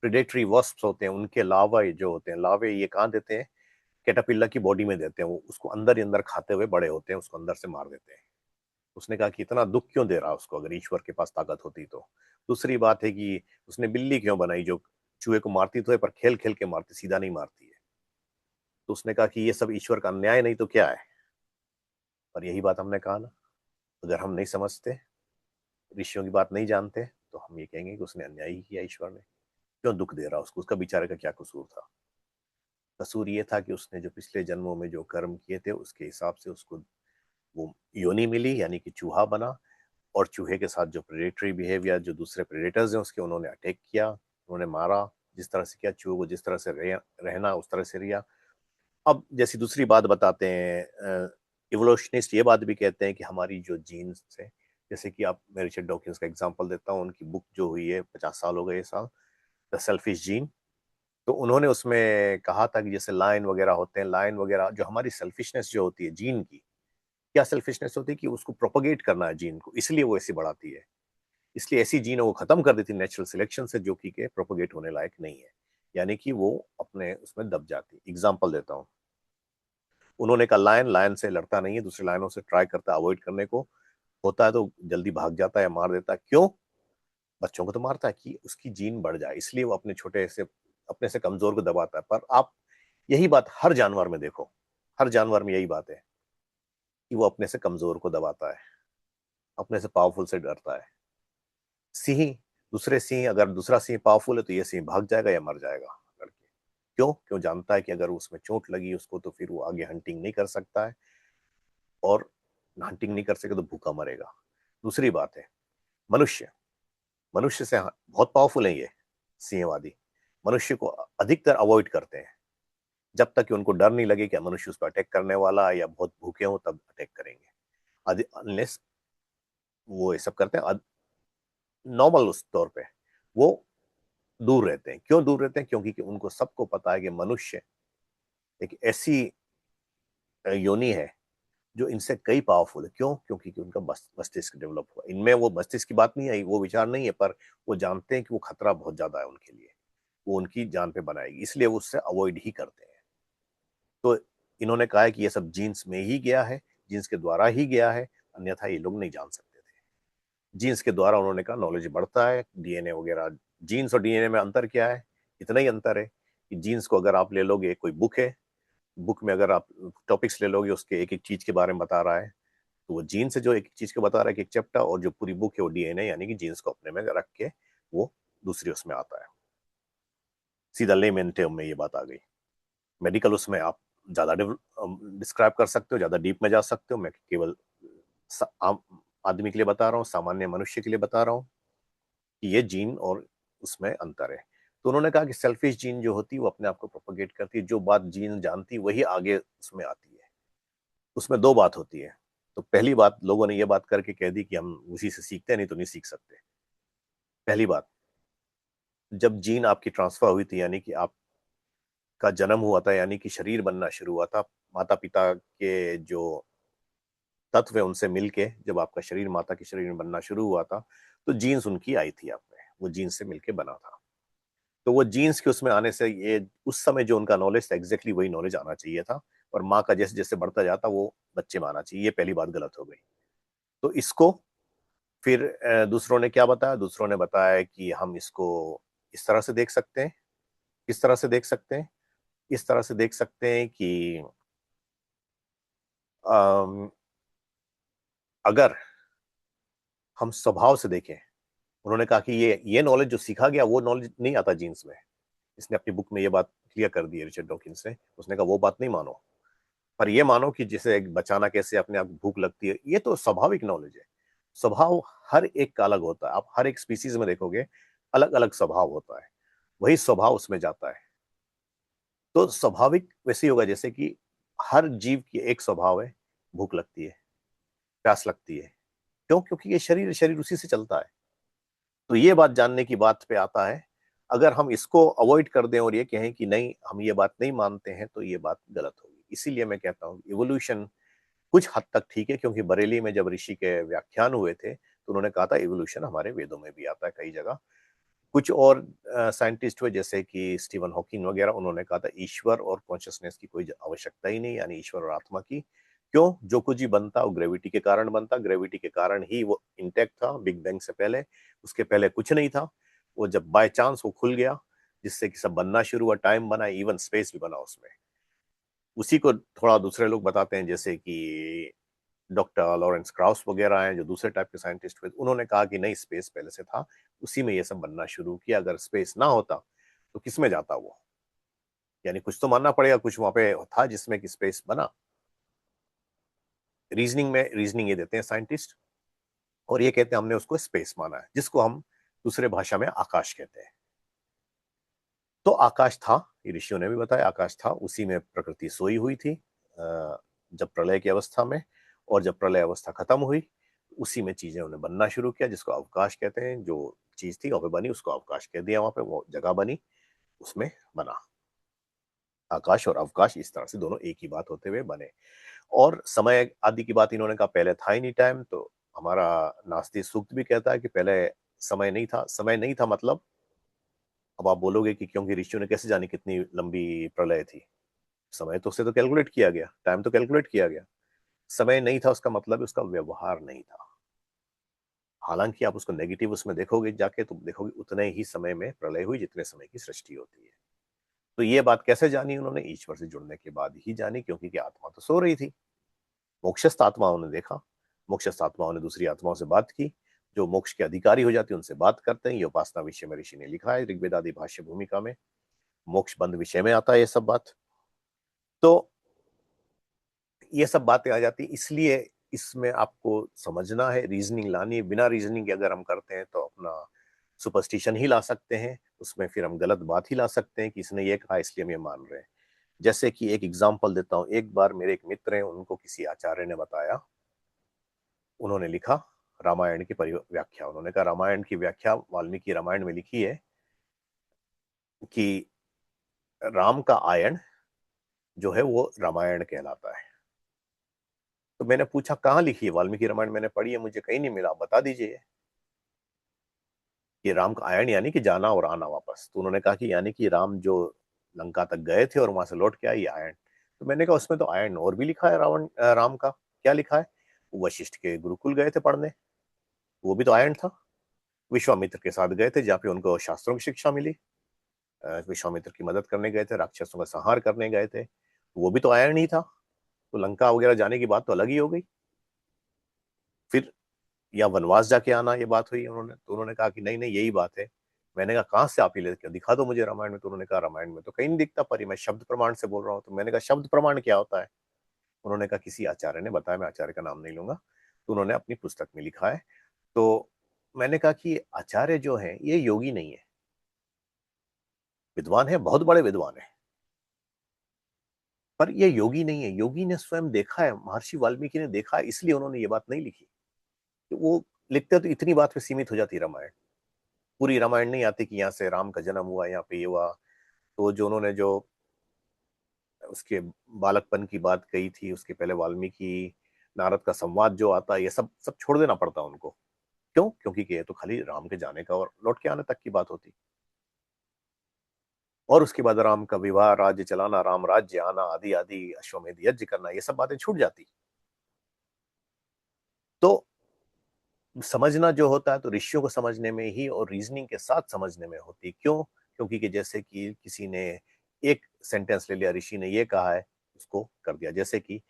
प्रिडेटरी वस्प्स होते हैं, उनके लार्वा जो होते हैं, लार्वे ये कहाँ देते हैं, कैटरपिलर की बॉडी में देते हैं। वो उसको अंदर ही अंदर खाते हुए बड़े होते हैं, उसको अंदर से मार देते हैं। उसने कहा कि इतना दुख क्यों दे रहा है उसको, अगर ईश्वर के पास ताकत होती तो। दूसरी बात है कि उसने बिल्ली क्यों बनाई जो चूहे को मारती तो है पर खेल खेल के मारती, सीधा नहीं मारती है। तो उसने कहा कि ये सब ईश्वर का अन्याय नहीं तो क्या है। पर यही बात हमने कहा ना, अगर हम नहीं समझते, ऋषियों की बात नहीं जानते, तो हम ये कहेंगे कि उसने अन्याय ही किया ईश्वर ने। क्यों दुख दे रहा उसको, उसका बेचारे का क्या कसूर था। कसूर ये था कि उसने जो पिछले जन्मों में जो कर्म किए थे उसके हिसाब से उसको वो योनि मिली, यानी कि चूहा बना। और चूहे के साथ जो प्रेडेटरी बिहेवियर, जो दूसरे प्रेडेटर्स हैं उसके, उन्होंने अटैक किया, उन्होंने मारा। जिस तरह से किया, चूहे को जिस तरह से रहना उस तरह से रिया। अब जैसी दूसरी बात बताते हैं, इवोल्यूशनिस्ट ये बात भी कहते हैं कि हमारी जो जीन्स है, जैसे कि आप, मैं रिचर्ड डॉकिंस का एग्जांपल देता हूँ, उनकी बुक जो हुई है 50 साल हो गए इस साल, द सेल्फिश जीन। तो उन्होंने उसमें कहा था कि जैसे लायन वगैरह होते हैं, लायन वगैरह जो हमारी सेल्फिशनेस जो होती है जीन की, क्या सेल्फिशनेस होती है कि उसको प्रोपोगेट करना है जीन को, इसलिए वो ऐसी बढ़ाती है। इसलिए ऐसी जीन वो खत्म कर देती नेचुरल सिलेक्शन से, जो कि के प्रोपोगेट होने लायक नहीं है, यानी कि वो अपने उसमें दब जाती। एग्जाम्पल देता हूँ, उन्होंने कहा लायन लायन से लड़ता नहीं है, दूसरे लायनों से ट्राई करता है अवॉइड करने को, होता है तो जल्दी भाग जाता है या मार देता है। क्यों? बच्चों को तो मारता है कि उसकी जीन बढ़ जाए, इसलिए वो अपने छोटे से, अपने से कमजोर को दबाता है। पर आप यही बात हर जानवर में देखो, हर जानवर में यही बात है कि वो अपने से कमजोर को दबाता है, अपने से पावरफुल से डरता है। सिंह, दूसरे सिंह, अगर दूसरा सिंह पावरफुल है तो ये सिंह भाग जाएगा या मर जाएगा लड़के। क्यों? क्यों जानता है कि अगर उसमें चोट लगी उसको तो फिर वो आगे हंटिंग नहीं कर सकता है, और हंटिंग नहीं कर सके तो भूखा मरेगा। दूसरी बात है मनुष्य, मनुष्य से बहुत पावरफुल है ये सिंहवादी, मनुष्य को अधिकतर अवॉइड करते हैं जब तक कि उनको डर नहीं लगे कि मनुष्य उस पर अटैक करने वाला है या बहुत भूखे हो तब अटैक करेंगे। अनलेस वो ये सब करते हैं नॉर्मल उस तौर पे, वो दूर रहते हैं। क्यों दूर रहते हैं? क्योंकि कि उनको सबको पता है कि मनुष्य एक ऐसी योनि है जो इनसे कई पावरफुल है। क्यों? क्योंकि कि उनका मस्तिष्क डेवलप हुआ। इनमें वो मस्तिष्क की बात नहीं आई, वो विचार नहीं है, पर वो जानते हैं कि वो खतरा बहुत ज्यादा है उनके लिए, वो उनकी जान पे बनाएगी, इसलिए वो उससे अवॉइड ही करते हैं। तो इन्होंने कहा है कि ये सब जीन्स में ही गया है, जीन्स के द्वारा ही गया है, अन्यथा ये लोग नहीं जान सकते थे। जीन्स के द्वारा उन्होंने कहा नॉलेज बढ़ता है, डीएनए वगैरह। जीन्स और डीएनए में अंतर क्या है? इतना ही अंतर है कि जीन्स को अगर आप ले लोगे, कोई बुक है, बुक में अगर आप टॉपिक्स ले लोगे, उसके एक एक चीज के बारे में बता रहा है, तो वो जीन से जो एक चीज को बता रहा है कि एक चैप्टर, और जो पूरी बुक है वो डीएनए, यानी कि जीन्स को अपने में रख के वो दूसरी उसमें आता है। सीधा लेमन टर्म में ये बात आ गई। मेडिकल उसमें आप ज्यादा डिस्क्राइब कर सकते हो, ज्यादा डीप में जा सकते हो। मैं केवल आम आदमी के लिए बता रहा हूँ, सामान्य मनुष्य के लिए बता रहा हूँ कि ये जीन और उसमें अंतर है। तो उन्होंने कहा कि सेल्फिश जीन जो होती है वो अपने आप को प्रोपोगेट करती है, जो बात जीन जानती वही आगे उसमें आती है। उसमें दो बात होती है। तो पहली बात, लोगों ने ये बात करके कह दी कि हम उसी से सीखते हैं, नहीं तो नहीं सीख सकते। पहली बात, जब जीन आपकी ट्रांसफर हुई थी, यानी कि आप का जन्म हुआ था, यानी कि शरीर बनना शुरू हुआ था, माता पिता के जो तत्व है उनसे मिलके जब आपका शरीर माता के शरीर में बनना शुरू हुआ था, तो जीन्स उनकी आई थी आप में, वो जीन्स से मिलके बना था। तो वो जीन्स के उसमें आने से ये उस समय जो उनका नॉलेज था एग्जैक्टली वही नॉलेज आना चाहिए था, और माँ का जैसे जैसे बढ़ता जाता वो बच्चे में आना चाहिए, ये पहली बात गलत हो गई। तो इसको फिर दूसरों ने क्या बताया, दूसरों ने बताया कि हम इसको इस तरह से देख सकते हैं। किस तरह से देख सकते हैं? इस तरह से देख सकते हैं कि अम, अगर हम स्वभाव से देखें, उन्होंने कहा कि ये नॉलेज जो सीखा गया वो नॉलेज नहीं आता जीन्स में। इसने अपनी बुक में ये बात क्लियर कर दी है रिचर्ड डॉकिंस ने, उसने कहा वो बात नहीं मानो, पर ये मानो कि जैसे बचाना कैसे, अपने आप भूख लगती है, ये तो स्वाभाविक नॉलेज है। स्वभाव हर एक का अलग होता है, आप हर एक स्पीसीज में देखोगे अलग अलग स्वभाव होता है, वही स्वभाव उसमें जाता है। तो स्वाभाविक वैसे ही होगा जैसे कि हर जीव की एक स्वभाव है, भूख लगती है, प्यास लगती है। क्यों? क्योंकि ये शरीर शरीर उसी से चलता है। तो ये बात जानने की बात पे आता है, अगर हम इसको अवॉइड कर दें और ये कहें कि नहीं हम ये बात नहीं मानते हैं, तो ये बात गलत होगी। इसीलिए मैं कहता हूँ इवोल्यूशन कुछ हद तक ठीक है, क्योंकि बरेली में जब ऋषि के व्याख्यान हुए थे तो उन्होंने कहा था इवोल्यूशन हमारे वेदों में भी आता है कई जगह। कुछ और साइंटिस्ट हुए जैसे कि स्टीवन हॉकिंग वगैरह, उन्होंने कहा था ईश्वर और कॉन्शियसनेस की कोई आवश्यकता ही नहीं, यानी ईश्वर और आत्मा की। क्यों? जो कुछ ही बनता वो ग्रेविटी के कारण बनता, ग्रेविटी के कारण ही वो इंटैक्ट था बिग बैंग से पहले, उसके पहले कुछ नहीं था। वो जब बाय चांस वो खुल गया, जिससे कि सब बनना शुरू हुआ, टाइम बना, इवन स्पेस भी बना उसमें। उसी को थोड़ा दूसरे लोग बताते हैं, जैसे कि डॉक्टर लॉरेंस क्राउस वगैरह हैं जो दूसरे टाइप के साइंटिस्ट हुए, उन्होंने कहा कि नहीं स्पेस पहले से था, उसी में ये सब बनना शुरू किया। अगर स्पेस ना होता तो किस में जाता वो? यानी कुछ तो मानना पड़ेगा, कुछ वहां पे था जिसमें कि स्पेस बना। रीजनिंग में रीजनिंग ये देते हैं साइंटिस्ट, और ये कहते हैं हमने उसको स्पेस माना है, जिसको हम दूसरे भाषा में आकाश कहते हैं। तो आकाश था, ये ऋषियों ने भी बताया, आकाश था, उसी में प्रकृति सोई हुई थी जब प्रलय की अवस्था में, और जब प्रलय अवस्था खत्म हुई उसी में चीजें उन्हें बनना शुरू किया, जिसको अवकाश कहते हैं। जो चीज थी वहां पे बनी उसको अवकाश कह दिया, वहां पे वो जगह बनी, उसमें बना। आकाश और अवकाश इस तरह से दोनों एक ही बात होते हुए बने। और समय आदि की बात इन्होंने कहा पहले था ही नहीं टाइम, तो हमारा नास्तिक सूक्त भी कहता है कि पहले समय नहीं था। समय नहीं था मतलब, अब आप बोलोगे कि क्योंकि ऋषियों ने कैसे जानी कितनी लंबी प्रलय थी? समय तो उससे तो कैलकुलेट किया गया, टाइम तो कैलकुलेट किया गया। समय नहीं था उसका मतलब उसका व्यवहार नहीं था। हालांकि आप उसको नेगेटिव उसमें देखोगे जाके तो देखोगे उतने ही समय में प्रलय हुई जितने समय की सृष्टि होती है। तो ये बात कैसे जानी उन्होंने? ईश्वर से जुड़ने के बाद ही जानी, क्योंकि कि आत्मा तो सो रही थी। मोक्षस्थ आत्माओं ने देखा, मोक्षस्थ आत्माओं ने दूसरी आत्माओं से बात की, जो मोक्ष के अधिकारी हो जाते हैं उनसे बात करते हैं। ये उपासना विषय में ऋषि ने लिखा है ऋग्वेद आदि भाष्य भूमिका में, मोक्ष बंध विषय में आता है ये सब बात। तो ये सब बातें आ जाती, इसलिए इसमें आपको समझना है, रीजनिंग लानी है। बिना रीजनिंग के अगर हम करते हैं तो अपना सुपरस्टिशन ही ला सकते हैं, उसमें फिर हम गलत बात ही ला सकते हैं कि इसने ये कहा इसलिए हम ये मान रहे हैं। जैसे कि एक एग्जांपल देता हूं, एक बार मेरे एक मित्र हैं, उनको किसी आचार्य ने बताया, उन्होंने लिखा रामायण की व्याख्या, उन्होंने कहा रामायण की व्याख्या वाल्मीकि रामायण में लिखी है कि राम का आयन जो है वो रामायण कहलाता है। तो मैंने पूछा कहाँ लिखी है वाल्मीकि रामायण? मैंने पढ़ी है, मुझे कहीं नहीं मिला, बता दीजिए। कि राम का आयन यानी कि जाना और आना वापस। तो उन्होंने कहा कि यानी कि राम जो लंका तक गए थे और वहां से लौट के आए, ये आयन। तो मैंने कहा उसमें तो आयन और भी लिखा है, राम का क्या लिखा है? वो वशिष्ठ के गुरुकुल गए थे पढ़ने, वो भी तो आयन था। विश्वामित्र के साथ गए थे जहाँ पे उनको शास्त्रों की शिक्षा मिली, विश्वामित्र की मदद करने गए थे, राक्षसों का संहार करने गए थे, वो भी तो आयन ही था। तो लंका वगैरह जाने की बात तो अलग ही हो गई। फिर या वनवास जाके आना ये बात हुई उन्होंने, तो उन्होंने कहा कि नहीं नहीं यही बात है। मैंने कहा कहाँ से आप ही लेके दिखा दो मुझे रामायण में। तो उन्होंने कहा रामायण में तो कहीं नहीं दिखता, पर मैं शब्द प्रमाण से बोल रहा हूँ। तो मैंने कहा शब्द प्रमाण क्या होता है? उन्होंने कहा किसी आचार्य ने बताया, मैं आचार्य का नाम नहीं लूंगा। तो उन्होंने अपनी पुस्तक में लिखा है। तो मैंने कहा कि आचार्य जो है ये योगी नहीं है, विद्वान है, बहुत बड़े विद्वान है, पर ये योगी नहीं है। योगी ने स्वयं देखा है, महर्षि वाल्मीकि ने देखा है, इसलिए उन्होंने ये बात नहीं लिखी। तो वो लिखते तो इतनी बात पे सीमित हो जाती रामायण, पूरी रामायण नहीं आती कि यहाँ से राम का जन्म हुआ, यहाँ पे ये हुआ। तो जो उन्होंने जो उसके बालकपन की बात कही थी, उसके पहले वाल्मीकि नारद का संवाद जो आता है, ये सब सब छोड़ देना पड़ता उनको। क्यों? क्योंकि ये तो खाली राम के जाने का और लौट के आने तक की बात होती। और उसके बाद राम का विवाह, राज्य चलाना, राम राज्य आना, आदि आदि अश्वमेध यज्ञ करना, ये सब बातें छूट जाती। तो समझना जो होता है तो ऋषियों को समझने में ही और रीजनिंग के साथ समझने में होती। क्यों? क्योंकि कि जैसे कि किसी ने एक सेंटेंस ले लिया, ऋषि ने ये कहा है, उसको कर दिया। जैसे कि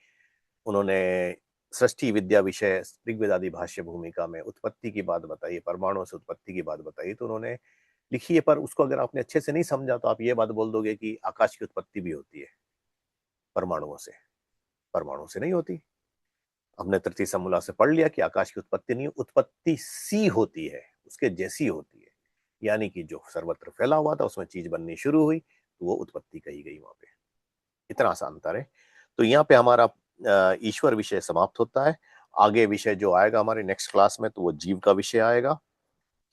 उन्होंने सृष्टि विद्या विषय ऋग्वेद आदि भाष्य भूमिका में उत्पत्ति की बात बताई, परमाणु से उत्पत्ति की बात बताई, तो उन्होंने लिखी है, पर उसको अगर आपने अच्छे से नहीं समझा तो आप ये बात बोल दोगे कि आकाश की उत्पत्ति भी होती है परमाणुओं से। परमाणु से नहीं होती। हमने तृतीय समूला से पढ़ लिया कि आकाश की उत्पत्ति नहीं, उत्पत्ति सी होती है, उसके जैसी होती है। यानी कि जो सर्वत्र फैला हुआ था उसमें चीज बननी शुरू हुई तो वो उत्पत्ति कही गई वहां पे। इतना सा अंतर है। तो यहाँ पे हमारा ईश्वर विषय समाप्त होता है। आगे विषय जो आएगा हमारे नेक्स्ट क्लास में, तो वो जीव का विषय आएगा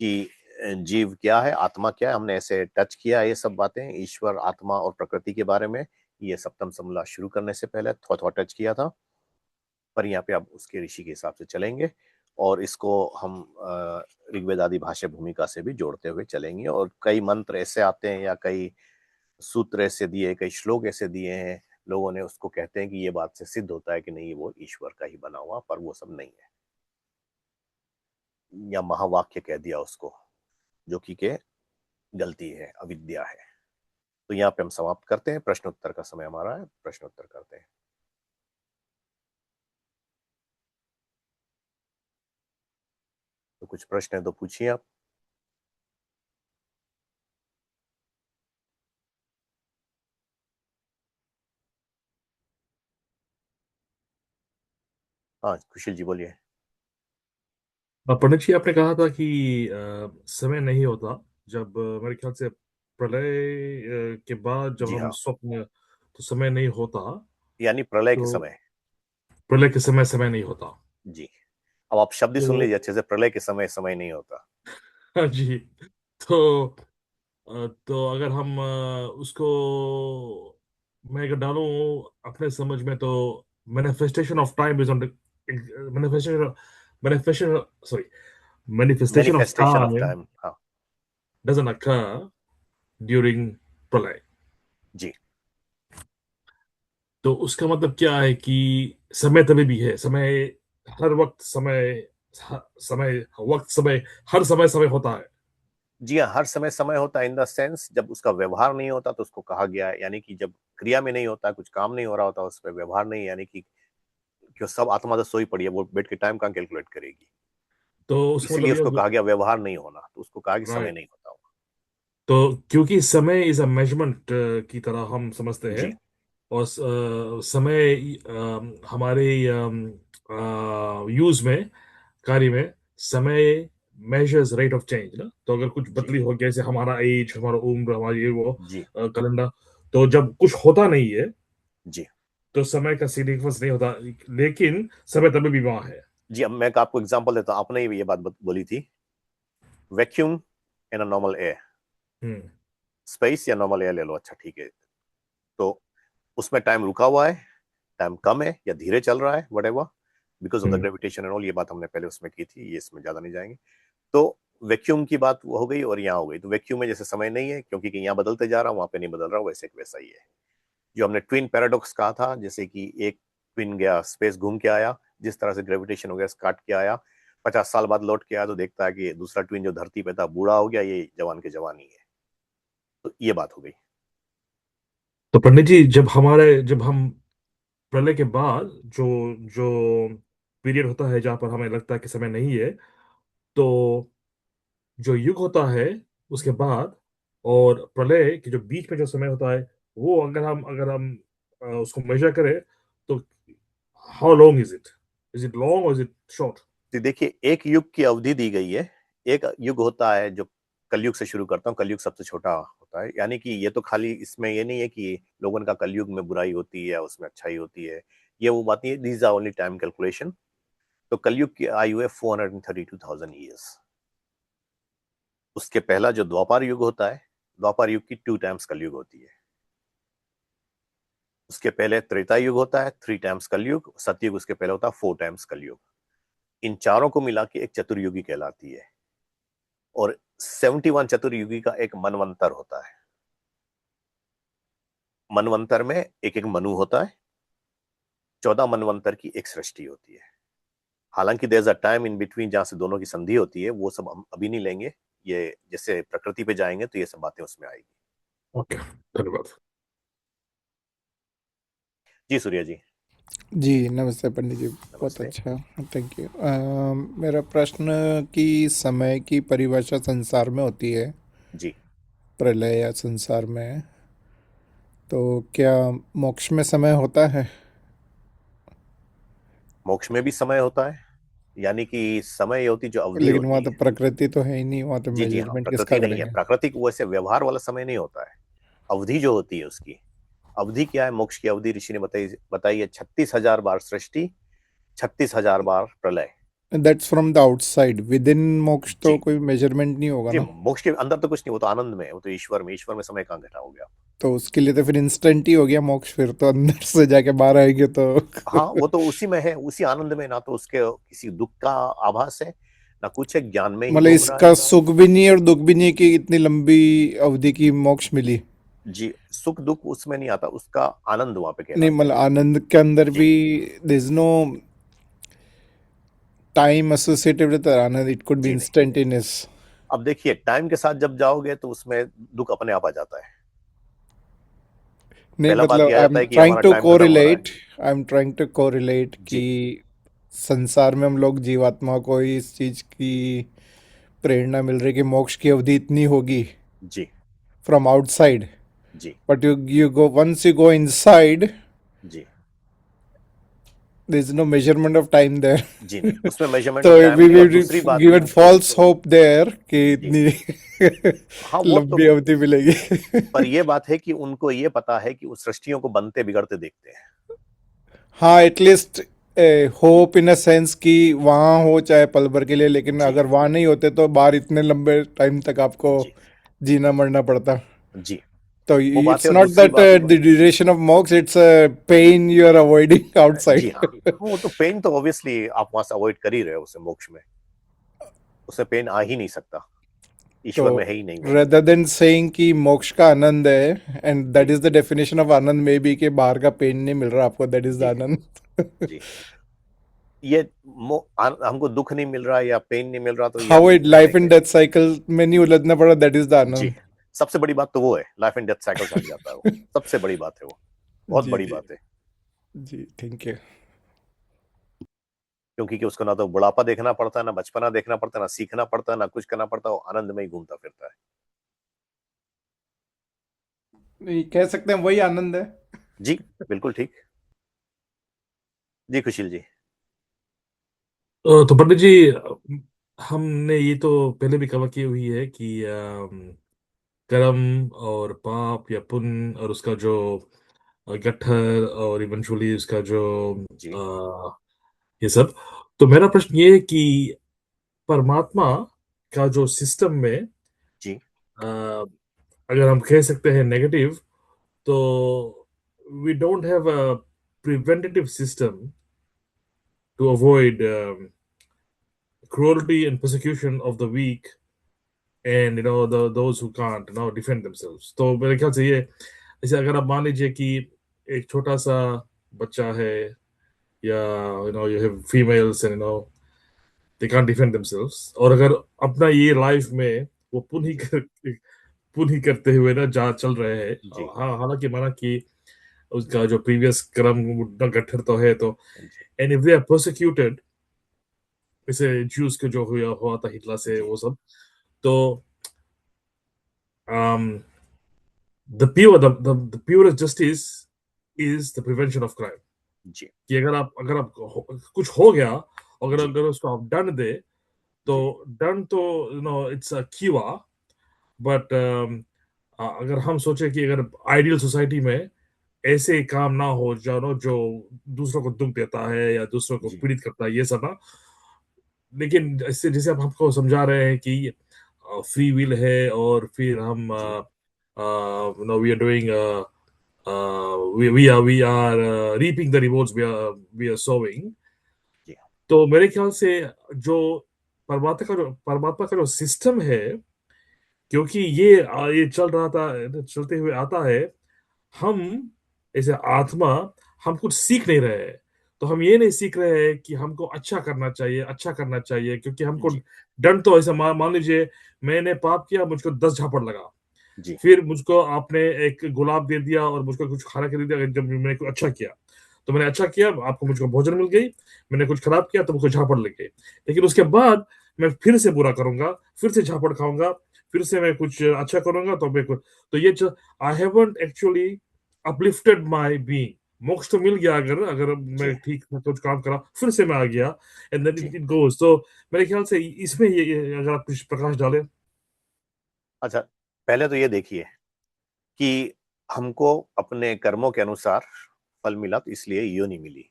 कि जीव क्या है, आत्मा क्या है। हमने ऐसे टच किया ये सब बातें, ईश्वर, आत्मा और प्रकृति के बारे में। ये सप्तम समूला शुरू करने से पहले थोड़ा थोड़ा टच किया था, पर यहाँ पे अब उसके ऋषि के हिसाब से चलेंगे और इसको हम ऋग्वेद आदि भाष्य भूमिका से भी जोड़ते हुए चलेंगे। और कई मंत्र ऐसे आते हैं या कई सूत्र ऐसे दिए, कई श्लोक ऐसे दिए हैं, लोगों ने उसको कहते हैं कि ये बात से सिद्ध होता है कि नहीं, वो ईश्वर का ही बना हुआ, पर वो सब नहीं है। या महावाक्य कह दिया उसको, जो कि के गलती है, अविद्या है। तो यहाँ पे हम समाप्त करते हैं। प्रश्नोत्तर का समय हमारा है, प्रश्नोत्तर करते हैं। तो कुछ प्रश्न है तो पूछिए आप। हाँ कुशल जी बोलिए। पंडित जी, आपने कहा था कि समय नहीं होता जब मेरे ख्याल से प्रलय के बाद जब जी हम हाँ, स्वप्न, तो समय नहीं होता। यानी प्रलय के तो समय। प्रलय के समय समय नहीं होता। जी, अब आप शब्द ही सुन तो लीजिए अच्छे से, प्रलय के समय समय नहीं होता। हाँ जी। तो तो अगर हम उसको मैं अगर डालूं अपने समझ में, तो manifestation of time is on manifestation manifestation sorry manifestation of manifestation of time time, हाँ। doesn't occur during प्रलय। जी तो उसका मतलब क्या है कि समय तभी भी है, समय हर वक्त समय, समय वक्त समय, हर समय समय होता है। जी हाँ, हर समय समय होता है इन द सेंस जब उसका व्यवहार नहीं होता तो उसको कहा गया है, यानी कि जब क्रिया में नहीं होता, कुछ काम नहीं हो रहा होता, उस पर व्यवहार नहीं, यानी कि क्यों सब आत्मा तो सोई पड़ी है, वो बैठ के टाइम कहाँ कैलकुलेट करेगी। तो उसका मतलब इसीलिए उसको ये, कहा गया व्यवहार नहीं होना, तो उसको कहा कि समय राइट। नहीं होता होगा। तो क्योंकि समय इज अ मेजरमेंट की तरह हम समझते हैं, जी और समय हमारे यूज में, कार्य में, समय मेजर्स रेट ऑफ चेंज ना। तो अगर कुछ जी बदली हो गया, जैसे हमारा एज, हमारा उम्र, हमारी ये वो जी कैलेंडर, तो जब कुछ होता नहीं है जी तो समय का सिग्निफिकेंस नहीं होता, लेकिन समय तभी भी वहां है। जी। अब मैं आपको एग्जांपल देता हूँ, आपने ही ये बात बोली थी, vacuum in a normal air, hmm. Space या नॉर्मल एयर ले लो, अच्छा ठीक है। तो उसमें टाइम रुका हुआ है, टाइम कम है या धीरे चल रहा है, what ever, because of the hmm. Gravitation and all, ये बात हमने पहले उसमें की थी, ये इसमें ज्यादा नहीं जाएंगे। तो वैक्यूम की बात हो गई और यहाँ हो गई। तो वैक्यूम में जैसे समय नहीं है क्योंकि यहाँ बदलते जा रहा हूँ, वहां पे नहीं बदल रहा हूँ, वैसे वैसा ही है। जो हमने ट्विन पैराडॉक्स कहा था, जैसे कि एक ट्विन गया स्पेस घूम के आया, जिस तरह से ग्रेविटेशन हो गया काट के आया, 50 साल बाद लौट के आया तो देखता है कि दूसरा ट्विन जो धरती पे था बूढ़ा हो गया, ये जवान के जवान ही है। तो ये बात हो गई। तो पंडित जी, जब हम प्रलय के बाद जो जो पीरियड होता है जहां पर हमें लगता है कि समय नहीं है, तो जो युग होता है उसके बाद और प्रलय के जो बीच में जो समय होता है, वो अगर हम उसको मेजर करें, तो how long is it long और इज इट शॉर्ट? तो देखिए, एक युग की अवधि दी गई है। एक युग होता है जो कलयुग से शुरू करता हूँ, कलयुग सबसे छोटा होता है। यानी कि ये तो खाली इसमें ये नहीं है कि लोगों का कलयुग में बुराई होती है या उसमें अच्छाई होती है, ये वो बात नहीं है। These are only time calculation. तो कलयुग की आयु है 432,000 ईयर्स। उसके पहला जो द्वापर युग होता है, द्वापर युग की 2 टाइम्स कलयुग होती है। उसके पहले त्रेता युग होता है, 3 टाइम्स कलयुग, सतयुग उसके पहले होता है 4 टाइम्स कलयुग। इन चारों को मिला के एक चतुर्युगी कहलाती है। और 71 चतुर्युगी का एक मनवंतर होता है। मनवंतर में एक एक मनु होता है। 14 मनवंतर की एक सृष्टि होती है। हालांकि there is a time in between जहां से दोनों की संधि होती है, वो सब हम अभी नहीं लेंगे। ये जैसे प्रकृति पे जाएंगे तो ये सब बातें उसमें आएगी। ओके, धन्यवाद। जी सूर्या जी। जी नमस्ते पंडित जी, बहुत नमस्ते। अच्छा, थैंक यू। मेरा प्रश्न कि समय की परिभाषा संसार में होती है, जी। प्रलय या संसार में, तो क्या मोक्ष में समय होता है? मोक्ष में भी समय होता है, यानी कि समय होती जो अवधि लेकिन वहाँ होती तो है। प्रकृति तो है ही नहीं, वहाँ तो जी जी हाँ, मेजरमेंट किसका प्रकृति नहीं है, करेंगे? प्राकृतिक वैसे व्यवहार वाला समय नहीं होता है। अवधि जो होती है उसकी अवधि क्या है, मोक्ष की अवधि ऋषि ने बताई है 36,000 बार सृष्टि, 36,000 बार प्रलय। That's from the outside, with in मोक्ष तो जी कोई मेजरमेंट नहीं होगा जी, ना? मोक्ष के अंदर तो कुछ नहीं, वो तो आनंद में है, वो तो ईश्वर में समय कहाँ घटा हो गया। तो उसके लिए तो फिर इंस्टेंट ही हो गया मोक्ष, फिर तो अंदर से जाके बाहर आएंगे तो हाँ, वो तो उसी में है, उसी आनंद में, ना तो उसके किसी दुख का आभास है, ना कुछ है, ज्ञान में ही मतलब घूम रहा है। इसका सुख भी नहीं है और दुख भी नहीं है कि इतनी लंबी अवधि की मोक्ष मिली। जी, सुख दुख उसमें नहीं आता, उसका आनंद वहां पे नहीं कहलाते हैं। मतलब आनंद के अंदर जी भी there is no time associated with आनंद, इट कुड बी जी नहीं। इंस्टेंटेनियस। अब देखिए, टाइम के साथ जब जाओगे तो उसमें दुख अपने आप आ जाता है। नहीं पहला बात मतलब यह आ आई जाता एम है कि ट्राइंग हमारा टू टाइम खत्म हो रहा है। Correlate, I am trying to correlate कि जी संसार में हम लोग जीवात्मा को इस चीज की प्रेरणा मिल रही है कि मोक्ष की अवधि इतनी होगी जी फ्रॉम आउटसाइड, जी but you go once you go inside जी there is no measurement of time there. जी नहीं, उसमें मेजरमेंट तो ऑफ टाइम वी नहीं, और विल दूसरी बात। गिवन फॉल्स होप देयर कि जी इतनी हाँ, वो तो, लंबी अवधि मिलेगी। पर ये बात है कि उनको ये पता है कि उस सृष्टियों को बनते बिगड़ते देखते हैं। हाँ at least hope in a sense कि वहाँ हो चाहे पल भर के लिए, लेकिन जी अगर वहाँ नहीं होते तो बाहर इतने लंबे टाइम तक आपको जी जीना मरना पड़ता। जी, तो वो बात है, इट्स और नॉट दूसरी दैट बात। The duration of moksha, it's pain you are avoiding जी आउटसाइड। हाँ, वो तो पेन तो ऑब्वियसली आप वहां से अवॉइड कर ही रहे हो, उसे मोक्ष में उसे पेन आ ही नहीं सकता, तो ईश्वर में है ही नहीं वो। रेदर देन सेइंग कि मोक्ष का आनंद है, एंड दैट जी is the definition of anand, maybe कि बाहर का पेन नहीं मिल रहा आपको, दैट इज द जी आनंद। जी, ये हमको दुख नहीं मिल रहा या पेन नहीं मिल रहा तो ये हाउ आनंद इट में लाइफ आने इन के। डेथ साइकिल में नहीं उलझना पड़ा, दैट इज द जी, आनंद। सबसे बड़ी बात तो वो है, लाइफ एंड डेथ साइकिल से हट जाता है वो, सबसे बड़ी बात है वो, बहुत जी बड़ी जी बात है। जी, थैंक यू। क्योंकि कि उसको ना तो बुढ़ापा देखना पड़ता है, ना बचपना देखना पड़ता है, ना सीखना पड़ता है, ना कुछ करना पड़ता है, वो आनंद में ही घूमता फिरता है। नहीं कह सकते हैं वही आनंद है। जी बिल्कुल ठीक। जी खुशील जी। तो पंडित जी, हमने ये तो पहले भी कवर की हुई है कि कर्म और पाप या पुण्य और उसका जो गट्ठर और इवेंचुअली उसका जो जी ये सब। तो मेरा प्रश्न ये है कि परमात्मा का जो सिस्टम में जी अ, अगर हम कह सकते हैं नेगेटिव, तो we don't have a preventative system to avoid cruelty and persecution of the weak, and those who can't defend themselves. तो मेरे ख्याल से ये, जैसे अगर आप मान लीजिए कि एक छोटा सा बच्चा है, या you have females and they can't defend themselves, और अगर अपना ये लाइफ में वो जी पुनः करते हुए ना जहाँ चल रहे हैं। जी हाँ, हालांकि माना कि उसका जो प्रीवियस क्रम उतना गट्ठर तो है, तो जी and if they are prosecuted, जैसे ज्यूस के जो हुआ हुआ था हिटलर से जी वो सब, तो um, the purest justice is the prevention of crime. जी कि अगर आप कुछ हो गया, अगर जी अगर उसको आप दंड दे, तो जी दंड तो इट्स अ कीवा, बट अगर हम सोचे कि अगर आइडियल सोसाइटी में ऐसे काम ना हो जानो जो दूसरों को दुख देता है या दूसरों को जी पीड़ित करता है, ये सब ना। लेकिन इससे जैसे आप हमको समझा रहे हैं कि फ्री विल है, और फिर हम जी we are doing we are reaping the rewards we are sowing. जी तो मेरे ख्याल से जो परमात्मा का जो सिस्टम है, क्योंकि ये चल रहा था, चलते हुए आता है, हम ऐसे आत्मा, हम कुछ सीख नहीं रहे हैं। तो हम ये नहीं सीख रहे हैं कि हमको अच्छा करना चाहिए, अच्छा करना चाहिए, क्योंकि हमको जी दंड तो ऐसा मान लीजिए, मैंने पाप किया, मुझको 10 झापड़ लगा, जी फिर मुझको आपने एक गुलाब दे दिया और मुझको कुछ खाना के दे दिया जब मैंने कुछ अच्छा किया। तो मैंने अच्छा किया, आपको मुझको भोजन मिल गई। मैंने कुछ खराब किया तो मुझको झापड़ लग गई। लेकिन उसके बाद मैं फिर से बुरा करूंगा, फिर से झापड़ खाऊंगा, फिर से मैं कुछ अच्छा करूंगा तो मैं कुछ, तो ये I haven't actually uplifted my being. मोक्ष तो मिल गया, अगर अगर जी मैं ठीक से कुछ काम करा, फिर से मैं आ गया, एंड देन जी इट गोज। तो मेरे ख्याल से इसमें ये अगर आप कुछ प्रकाश डालें। अच्छा, पहले तो ये देखिए कि हमको अपने कर्मों के अनुसार फल मिला, तो इसलिए योनि मिली।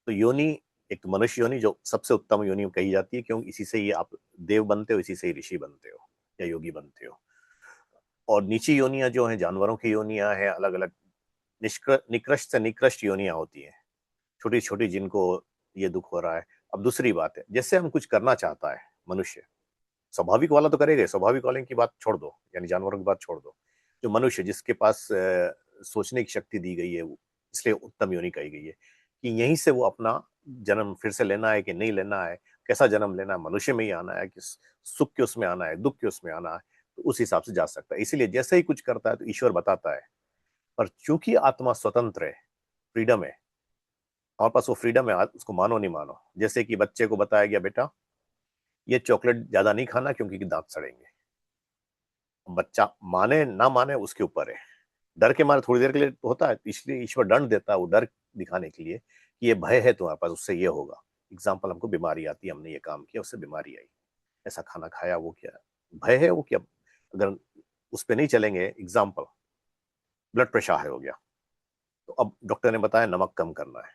तो योनि, एक तो मनुष्य योनि जो सबसे उत्तम योनि कही जाती है, क्योंकि इसी से ही आप देव बनते हो, इसी से ही ऋषि बनते हो या योगी बनते हो। और नीची योनियां जो हैं, जानवरों की योनियां हैं, अलग अलग निकृष्ट से निकृष्ट योनियां होती हैं, छोटी छोटी, जिनको ये दुख हो रहा है। अब दूसरी बात है, जैसे हम कुछ करना चाहता है मनुष्य, स्वाभाविक वाला तो करेगा, स्वाभाविक वाले की बात छोड़ दो, यानी जानवरों की बात छोड़ दो। जो मनुष्य, जिसके पास सोचने की शक्ति दी गई है, इसलिए उत्तम योनि कही गई है कि यहीं से वो अपना जन्म फिर से लेना है कि नहीं लेना है, कैसा जन्म लेना है, मनुष्य में ही आना है कि सुख के उसमें आना है, दुख के उसमें आना है, तो उस हिसाब से जा सकता है। इसीलिए जैसे ही कुछ करता है तो ईश्वर बताता है। पर चूंकि आत्मा स्वतंत्र है, फ्रीडम है, हमारे पास वो फ्रीडम है, उसको मानो नहीं मानो। जैसे कि बच्चे को बताया गया, बेटा ये चॉकलेट ज्यादा नहीं खाना क्योंकि दांत सड़ेंगे। बच्चा माने ना माने उसके ऊपर है। डर के मारे थोड़ी देर के लिए होता है, इसलिए ईश्वर दंड देता है, वो डर दिखाने के लिए कि ये भय है तुम्हारे पास, उससे ये होगा। एग्जाम्पल, हमको बीमारी आती है, हमने ये काम किया, उससे बीमारी आई, ऐसा खाना खाया, वो क्या भय है, वो क्या, अगर उस पर नहीं चलेंगे। एग्जाम्पल, ब्लड प्रेशर हाई हो गया, तो अब डॉक्टर ने बताया नमक कम करना है।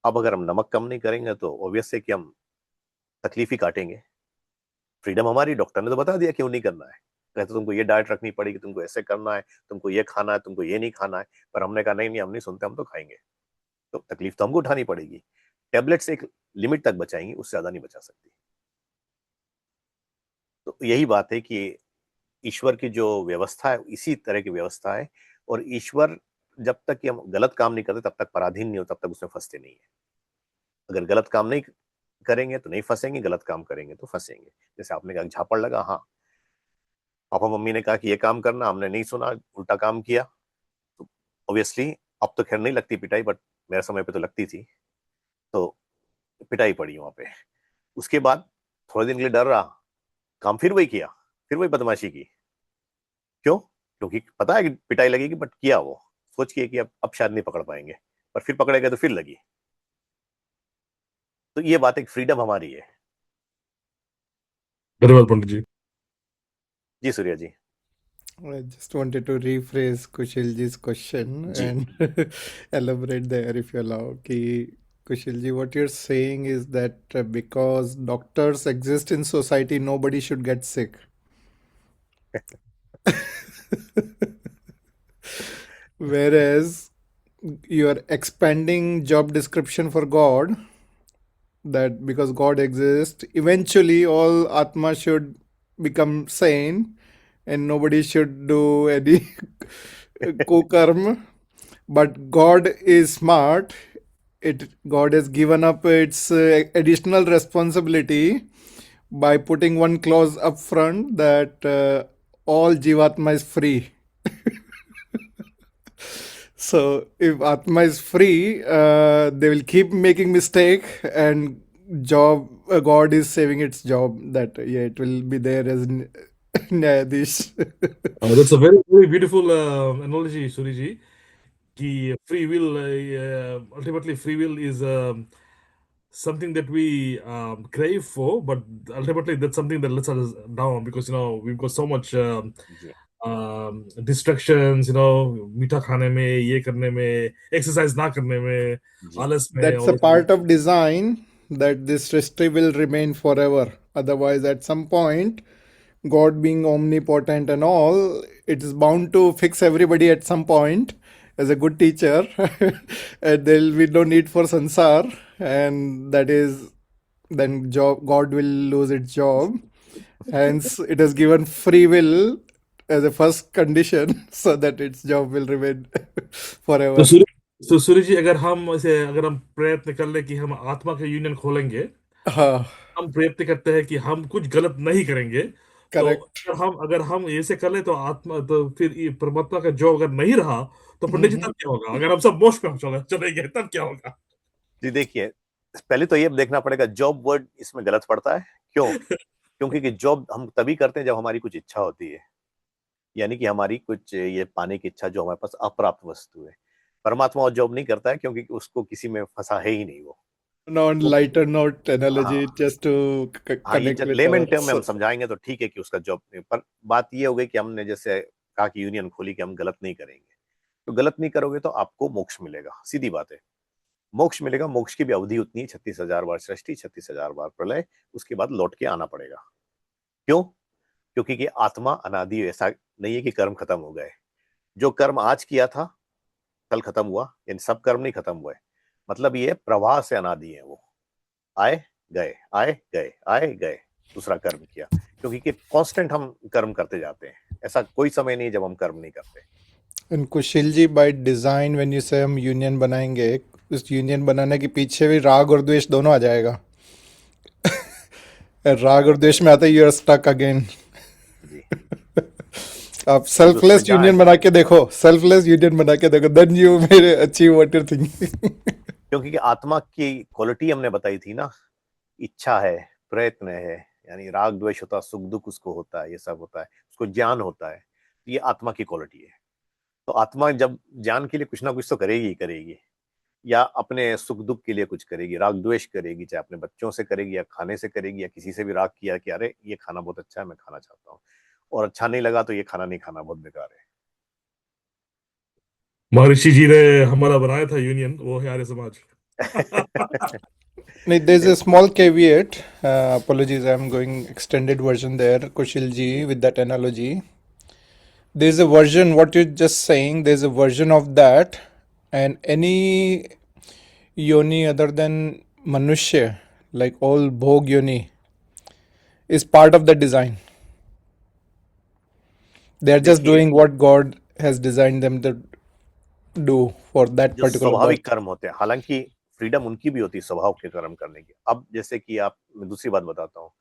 अब अगर हम नमक कम नहीं करेंगे तो ऑब्वियस है कि हम तकलीफ ही काटेंगे। फ्रीडम हमारी, डॉक्टर ने तो बता दिया क्यों नहीं करना है, कहते तुमको ये डाइट रखनी पड़ेगी, तुमको ऐसे करना है, तुमको ये खाना है, तुमको ये नहीं खाना है। पर हमने कहा नहीं नहीं, हम नहीं सुनते, हम तो खाएंगे। तो तकलीफ तो हमको उठानी पड़ेगी। टेबलेट्स एक लिमिट तक बचाएंगी, उससे ज्यादा नहीं बचा सकती। तो यही बात है कि ईश्वर की जो व्यवस्था है, इसी तरह की व्यवस्था है। और ईश्वर, जब तक कि हम गलत काम नहीं करते तब तक पराधीन नहीं हो, तब तक उसमें फंसते नहीं है। अगर गलत काम नहीं करेंगे तो नहीं फंसेंगे, गलत काम करेंगे तो फंसेंगे। जैसे आपने कहा झापड़ लगा, हाँ, पापा मम्मी ने कहा कि ये काम करना, हमने नहीं सुना, उल्टा काम किया, तो ऑब्वियसली अब तो खैर नहीं लगती पिटाई, बट मेरे समय पे तो लगती थी। तो पिटाई पड़ी वहां पे। उसके बाद थोड़े दिन के लिए डर रहा, काम फिर वही किया, फिर वही बदमाशी की। क्यों? क्योंकि पता है कि पिटाई लगेगी, बट किया वो सोच के कि अब शायद नहीं पकड़ पाएंगे, पर फिर पकड़े गए तो फिर लगी। तो ये बात एक फ्रीडम हमारी है। धन्यवाद पंडित जी। जी सूर्या जी। I just wanted to rephrase Kushilji's question ji and elaborate there if you allow. Ki Kushilji, what you're saying is that because doctors exist in society, nobody should get sick. Whereas you are expanding job description for God, that because God exists, eventually all Atma should become sane and nobody should do any kukarma. But God is smart. God has given up its additional responsibility by putting one clause up front that all Jivatma is free. So if Atma is free, they will keep making mistake, and God is saving its job. That yeah, it will be there as Nyadish. That's a very, very beautiful analogy, Suriji. कि free will, ultimately free will is something that we crave for, but ultimately that's something that lets us down, because we've got so much ji distractions, मीठा खाने में, ये करने में, exercise ना करने में, जी आलस में, That's all a those things. part of design, that this history will remain forever. Otherwise, at some point, God being omnipotent and all, it is bound to fix everybody at some point, as a good teacher, and there will be no need for sansar, and that is then God will lose its job. Hence, it is given free will as a first condition so that its job will remain तो forever. सूर्य जी, अगर हम प्रयत्न कर ले कि हम आत्मा के यूनियन खोलेंगे, हाँ, हम प्रयत्न करते हैं कि हम कुछ गलत नहीं करेंगे, तो करेक्ट. अगर हम ऐसे कर ले तो फिर ये परमात्मा का जॉब अगर नहीं रहा, तो पंडित जी तब क्या होगा? अगर हम सब मोक्ष में चलेंगे तब क्या होगा? जी देखिए, पहले तो ये देखना पड़ेगा जॉब वर्ड इसमें गलत पड़ता है क्यों? क्योंकि कि जॉब हम तभी करते हैं जब हमारी कुछ इच्छा होती है, यानी कि हमारी कुछ ये पाने की इच्छा जो हमारे पास अप्राप्त वस्तु है। परमात्मा और जॉब नहीं करता है क्योंकि उसको किसी में फंसा है ही नहीं वो। On lighter note analogy, हाँ just to हाँ, ये connect जब with लेमन our टर्म में हम समझाएंगे तो ठीक है कि उसका जॉब नहीं, पर बात ये हो गई कि हमने जैसे कहा कि यूनियन खोली कि हम गलत नहीं करेंगे, तो गलत नहीं करोगे तो आपको मोक्ष मिलेगा, सीधी बात है। मोक्ष मिलेगा, मोक्ष की भी अवधि उतनी है, 36,000 बार सृष्टि, 36,000 बार प्रलय, उसके बाद लौट के आना पड़ेगा। क्यों? क्योंकि कि आत्मा अनादि, ऐसा नहीं है कि कर्म खत्म हो गए। जो कर्म आज किया था कल खत्म हुआ, इन सब कर्म नहीं खत्म हुए। मतलब ये प्रवाह से अनादि है, वो आए गए आए गए आए गए, दूसरा कर्म किया, क्योंकि कि कांस्टेंट हम कर्म करते जाते हैं, ऐसा कोई समय नहीं जब हम कर्म नहीं करते। And Kushil ji, by design when you say हम यूनियन बनाएंगे, उस यूनियन बनाने के पीछे भी राग और द्वेष दोनों आ जाएगा. राग और द्वेष में आता है यू आर स्टक अगेन. जी आप क्योंकि उसमें सेल्फलेस यूनियन बना के देखो, सेल्फलेस यूनियन बना के देखो, देन यू मेरे अचीव व्हाट यू थिंकिंग. क्योंकि कि आत्मा की क्वालिटी हमने बताई थी ना, इच्छा है, प्रयत्न है, यानी राग द्वेष होता है, सुख दुख उसको होता है, ये सब होता है, उसको ज्ञान होता है, ये आत्मा की क्वालिटी है। तो आत्मा जब ज्ञान के लिए कुछ ना कुछ तो करेगी ही करेगी, या अपने सुख दुख के लिए कुछ करेगी, राग द्वेष करेगी, चाहे अपने बच्चों से करेगी या खाने से करेगी, या किसी से भी राग किया कि अरे ये खाना बहुत अच्छा है, मैं खाना चाहता हूँ, और अच्छा नहीं लगा तो ये खाना नहीं खाना, बहुत बेकार है। महर्षि जी ने हमारा बनाया था यूनियन, वो है Arya Samaj. There's a small caveat. Apologies, I'm going extended version there, Kushil ji, with that analogy. There's a version, what you're just saying, there's a version of that, and any yoni other than Manushya, like all Bhog yoni, is part of the design. They're just देखिए, doing what God has designed them to do for that जो particular स्वाभाविक birth. कर्म होते हैं, हालांकि फ्रीडम उनकी भी होती है स्वभाव के कर्म करने की। अब जैसे कि आप, मैं दूसरी बात बताता हूँ,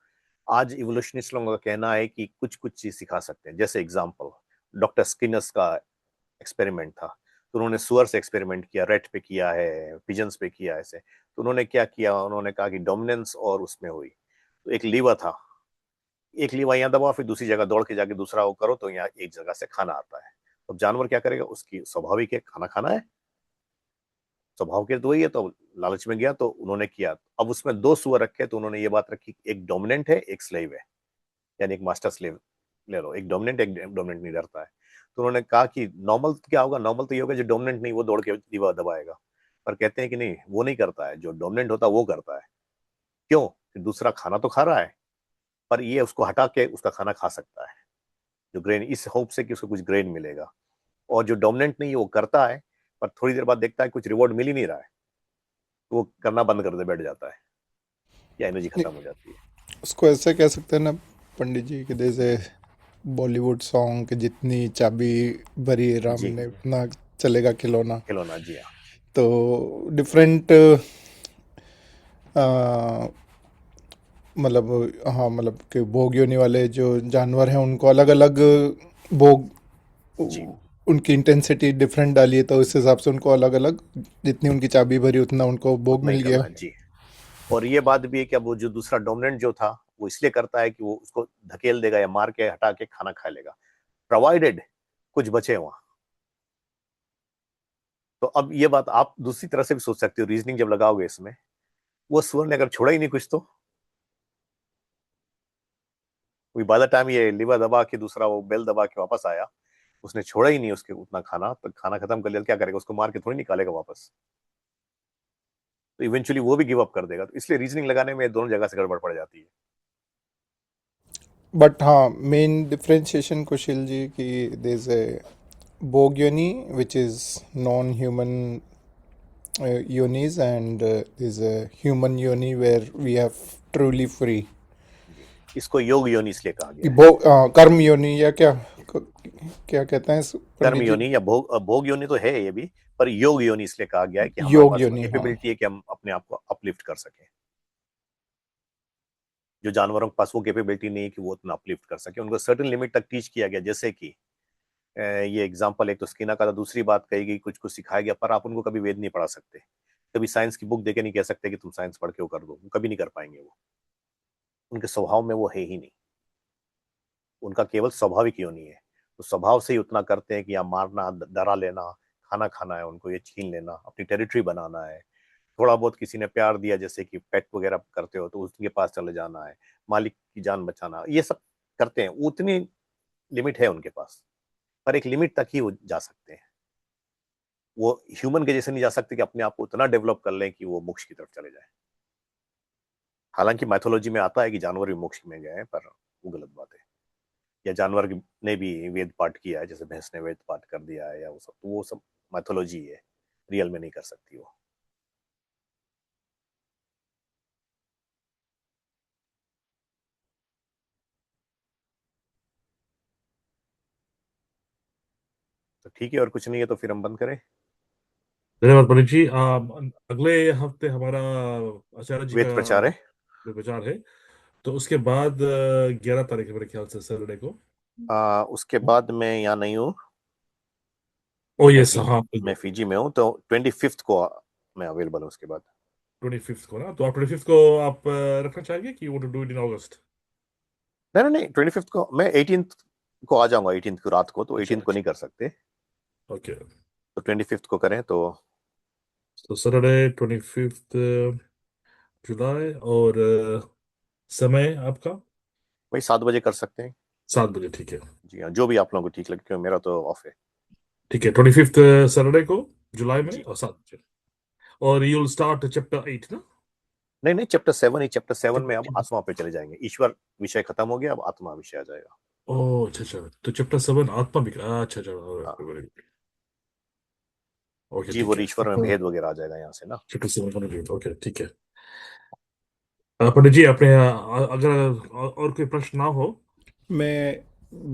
आज इवोल्यूशनिस्ट लोगों का कहना है कि कुछ कुछ चीज सिखा सकते हैं। जैसे एग्जांपल, डॉक्टर स्किनर्स का एक्सपेरिमेंट था, तो उन्होंने सुअर से एक्सपेरिमेंट किया, रेट पे किया है, पिजन्स पे किया, ऐसे। तो उन्होंने क्या किया, उन्होंने कहा कि डोमिनेंस और उसमें हुई, तो एक लीवर था, एक लीवर यहाँ दबाओ, फिर दूसरी जगह दौड़ के जाके दूसरा वो करो, तो यहाँ एक जगह से खाना आता है। अब जानवर क्या करेगा, उसकी स्वाभाविक है, खाना खाना है, स्वभाव के तो वही है, तो लालच में गया तो उन्होंने किया। अब उसमें दो सुअर रखे, तो उन्होंने ये बात रखी, एक डोमिनेंट है, एक स्लेव है, यानी एक मास्टर स्लेव ले लो, एक डोमिनेंट, एक डोमिनेंट नहीं डरता है। तो उन्होंने कहा कि नॉर्मल क्या होगा, नॉर्मल तो ये होगा जो डोमिनेंट नहीं, वो दौड़ के दीवार दबाएगा, पर कहते हैं कि नहीं, वो नहीं करता है, जो डोमिनेंट होता है वो करता है। क्यों? कि दूसरा खाना तो खा रहा है, पर ये उसको हटा के उसका खाना खा सकता है, जो ग्रेन, इस होप से कि उसको कुछ ग्रेन मिलेगा। और जो डोमिनेंट नहीं है वो करता है, पर थोड़ी देर बाद देखता है कुछ रिवॉर्ड मिल ही नहीं रहा है, तो वो करना बंद कर दे, बैठ जाता है, या एनर्जी खत्म हो जाती है। उसको ऐसे कह सकते हैं ना पंडित जी, कि जैसे बॉलीवुड सॉन्ग कि जितनी चाबी भरी राम जी, ने उतना चलेगा खिलौना. खिलौना, जी हाँ। तो डिफरेंट मतलब, हाँ, मतलब कि भोग योनि वाले जो जानवर हैं उनको अलग अलग भोग, जी, उनकी इंटेंसिटी डिफरेंट डाली है, तो उस हिसाब से उनको अलग अलग, जितनी उनकी चाबी भरी उतना उनको भोग उतना ही मिल गया. करना है, जी। और ये बात भी है कि अब वो जो दूसरा डोमिनेंट जो था, वो इसलिए करता है कि वो उसको धकेल देगा या मार के हटा के खाना खा लेगा, प्रोवाइडेड कुछ बचे वहां। तो अब ये बात आप दूसरी तरह से भी सोच सकते हो, रीजनिंग जब लगाओगे इसमें, वो सुअर ने अगर छोड़ा ही नहीं कुछ, तो बाय द टाइम ये लीवर दबा के दूसरा वो बेल दबा के वापस आया, उसने छोड़ा ही नहीं उसके उतना खाना, तो खाना खत्म कर लिया, तो क्या करेगा, उसको मार के थोड़ी निकालेगा वापस, तो इवेंचुअली वो भी गिव अप कर देगा। तो इसलिए रीजनिंग लगाने में दोनों जगह से गड़बड़ पड़ जाती है। बट हाँ, मेन डिफरेंशिएशन कुशिल जी की, there is a Bhog Yoni, which is non-human yonis, and there's a human yoni where we are truly free. जी, इसको योग योनि इसलिए कहा कि गया है। कर्म योनि या क्या कहते हैं कर्म पंडित जी? योनि या भोग योनि तो है ये भी, पर योग योनि इसलिए कहा गया है कि हमारे योग पास योनि, हाँ। कैपेबिलिटी है कि हम अपने आप को अपलिफ्ट कर सकें। जो जानवरों के पास वो कैपेबिलिटी नहीं है कि वो उतना अपलिफ्ट कर सके, उनको सर्टेन लिमिट तक टीच किया गया। जैसे कि ये एग्जांपल एक तो स्किना का था, दूसरी बात कही गई कुछ कुछ सिखाया गया, पर आप उनको कभी वेद नहीं पढ़ा सकते, कभी साइंस की बुक देके नहीं कह सकते कि तुम साइंस पढ़ के वो कर दो, वो कभी नहीं कर पाएंगे। वो उनके स्वभाव में वो है ही नहीं, उनका केवल स्वाभाविक योनि है। तो स्वभाव से ही उतना करते हैं कि यहाँ मारना, डरा लेना, खाना खाना है उनको, ये छीन लेना, अपनी टेरिटरी बनाना है। थोड़ा बहुत किसी ने प्यार दिया, जैसे कि पेट वगैरह करते हो तो उसके पास चले जाना है, मालिक की जान बचाना, ये सब करते हैं। उतनी लिमिट है उनके पास, पर एक लिमिट तक ही वो जा सकते हैं। वो ह्यूमन के जैसे नहीं जा सकते कि अपने आप को उतना डेवलप कर लें कि वो मोक्ष की तरफ चले जाए। हालांकि मैथोलॉजी में आता है कि जानवर भी मोक्ष में गए हैं, पर वो गलत बात है। या जानवर ने भी वेद पाठ किया है, जैसे भैंस ने वेद पाठ कर दिया है, या वो सब, तो वो सब मैथोलॉजी है, रियल में नहीं कर सकती वो। तो ठीक है, और कुछ नहीं है तो फिर हम बंद करें। धन्यवाद पंडित जी। अगले हफ्ते हमारा आचार्य जी वेद का प्रचार है। विचार है, तो उसके बाद 11 तारीख है मेरे ख्याल से, सैटरडे को। उसके बाद मैं यहाँ नहीं हूँ, ओ मैं यस, हाँ, मैं फिजी में हूँ, तो 25 को मैं अवेलेबल हूँ उसके बाद। 25 को ना, तो आप 25 को आप रखना चाहेंगे कि वो टू डू इट इन अगस्त? नहीं नहीं नहीं, 25 को मैं 18 को आ जाऊंगा, 18 को रात को, तो अच्छा 18 को नहीं कर सकते, ओके। तो 25 को करें तो। तो सैटरडे 25 जुलाई, और समय आपका? वही 7 बजे कर सकते हैं। 7 बजे, ठीक है। जी हाँ, जो भी आप लोगों को ठीक लगे, क्योंकि मेरा तो ऑफ है। ठीक है, 25 सैटरडे को, जुलाई में, जी, और 7 बजे। और यू विल स्टार्ट चैप्टर 8 ना? नहीं नहीं, चैप्टर 7 ही, चैप्टर 7 में अब आत्मा पे चले जाएंगे। ईश्वर विषय खत्म हो गया, अब आत्मा विषय आ जाएगा। ओह अच्छा अच्छा, तो चैप्टर 7 आत्मा भी, अच्छा अच्छा, हाँ, वेरी गुड। ओके जीव ठीक और है, ईश्वर में भेद वगैरह आ जाएगा यहाँ से ना। चैप्टर 7 ओके ठीक है। पंडित जी, अपने अगर और कोई प्रश्न ना हो। मैं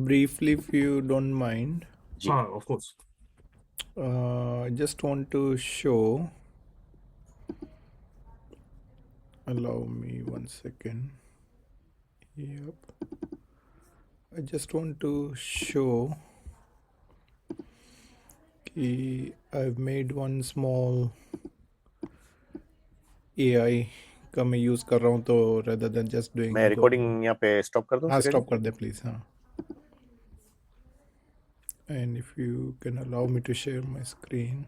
briefly, if you don't mind, जी, हाँ of course. just want to show. Allow me 1 second. Yep. I just want to show कि I've made one small AI का मैं यूज़ कर रहा हूँ, तो rather than just doing मैं go. रिकॉर्डिंग यहाँ पे स्टॉप कर दूँ हाँ, सिरेजी? स्टॉप कर दे प्लीज़, हाँ. And if you can allow me to share my screen.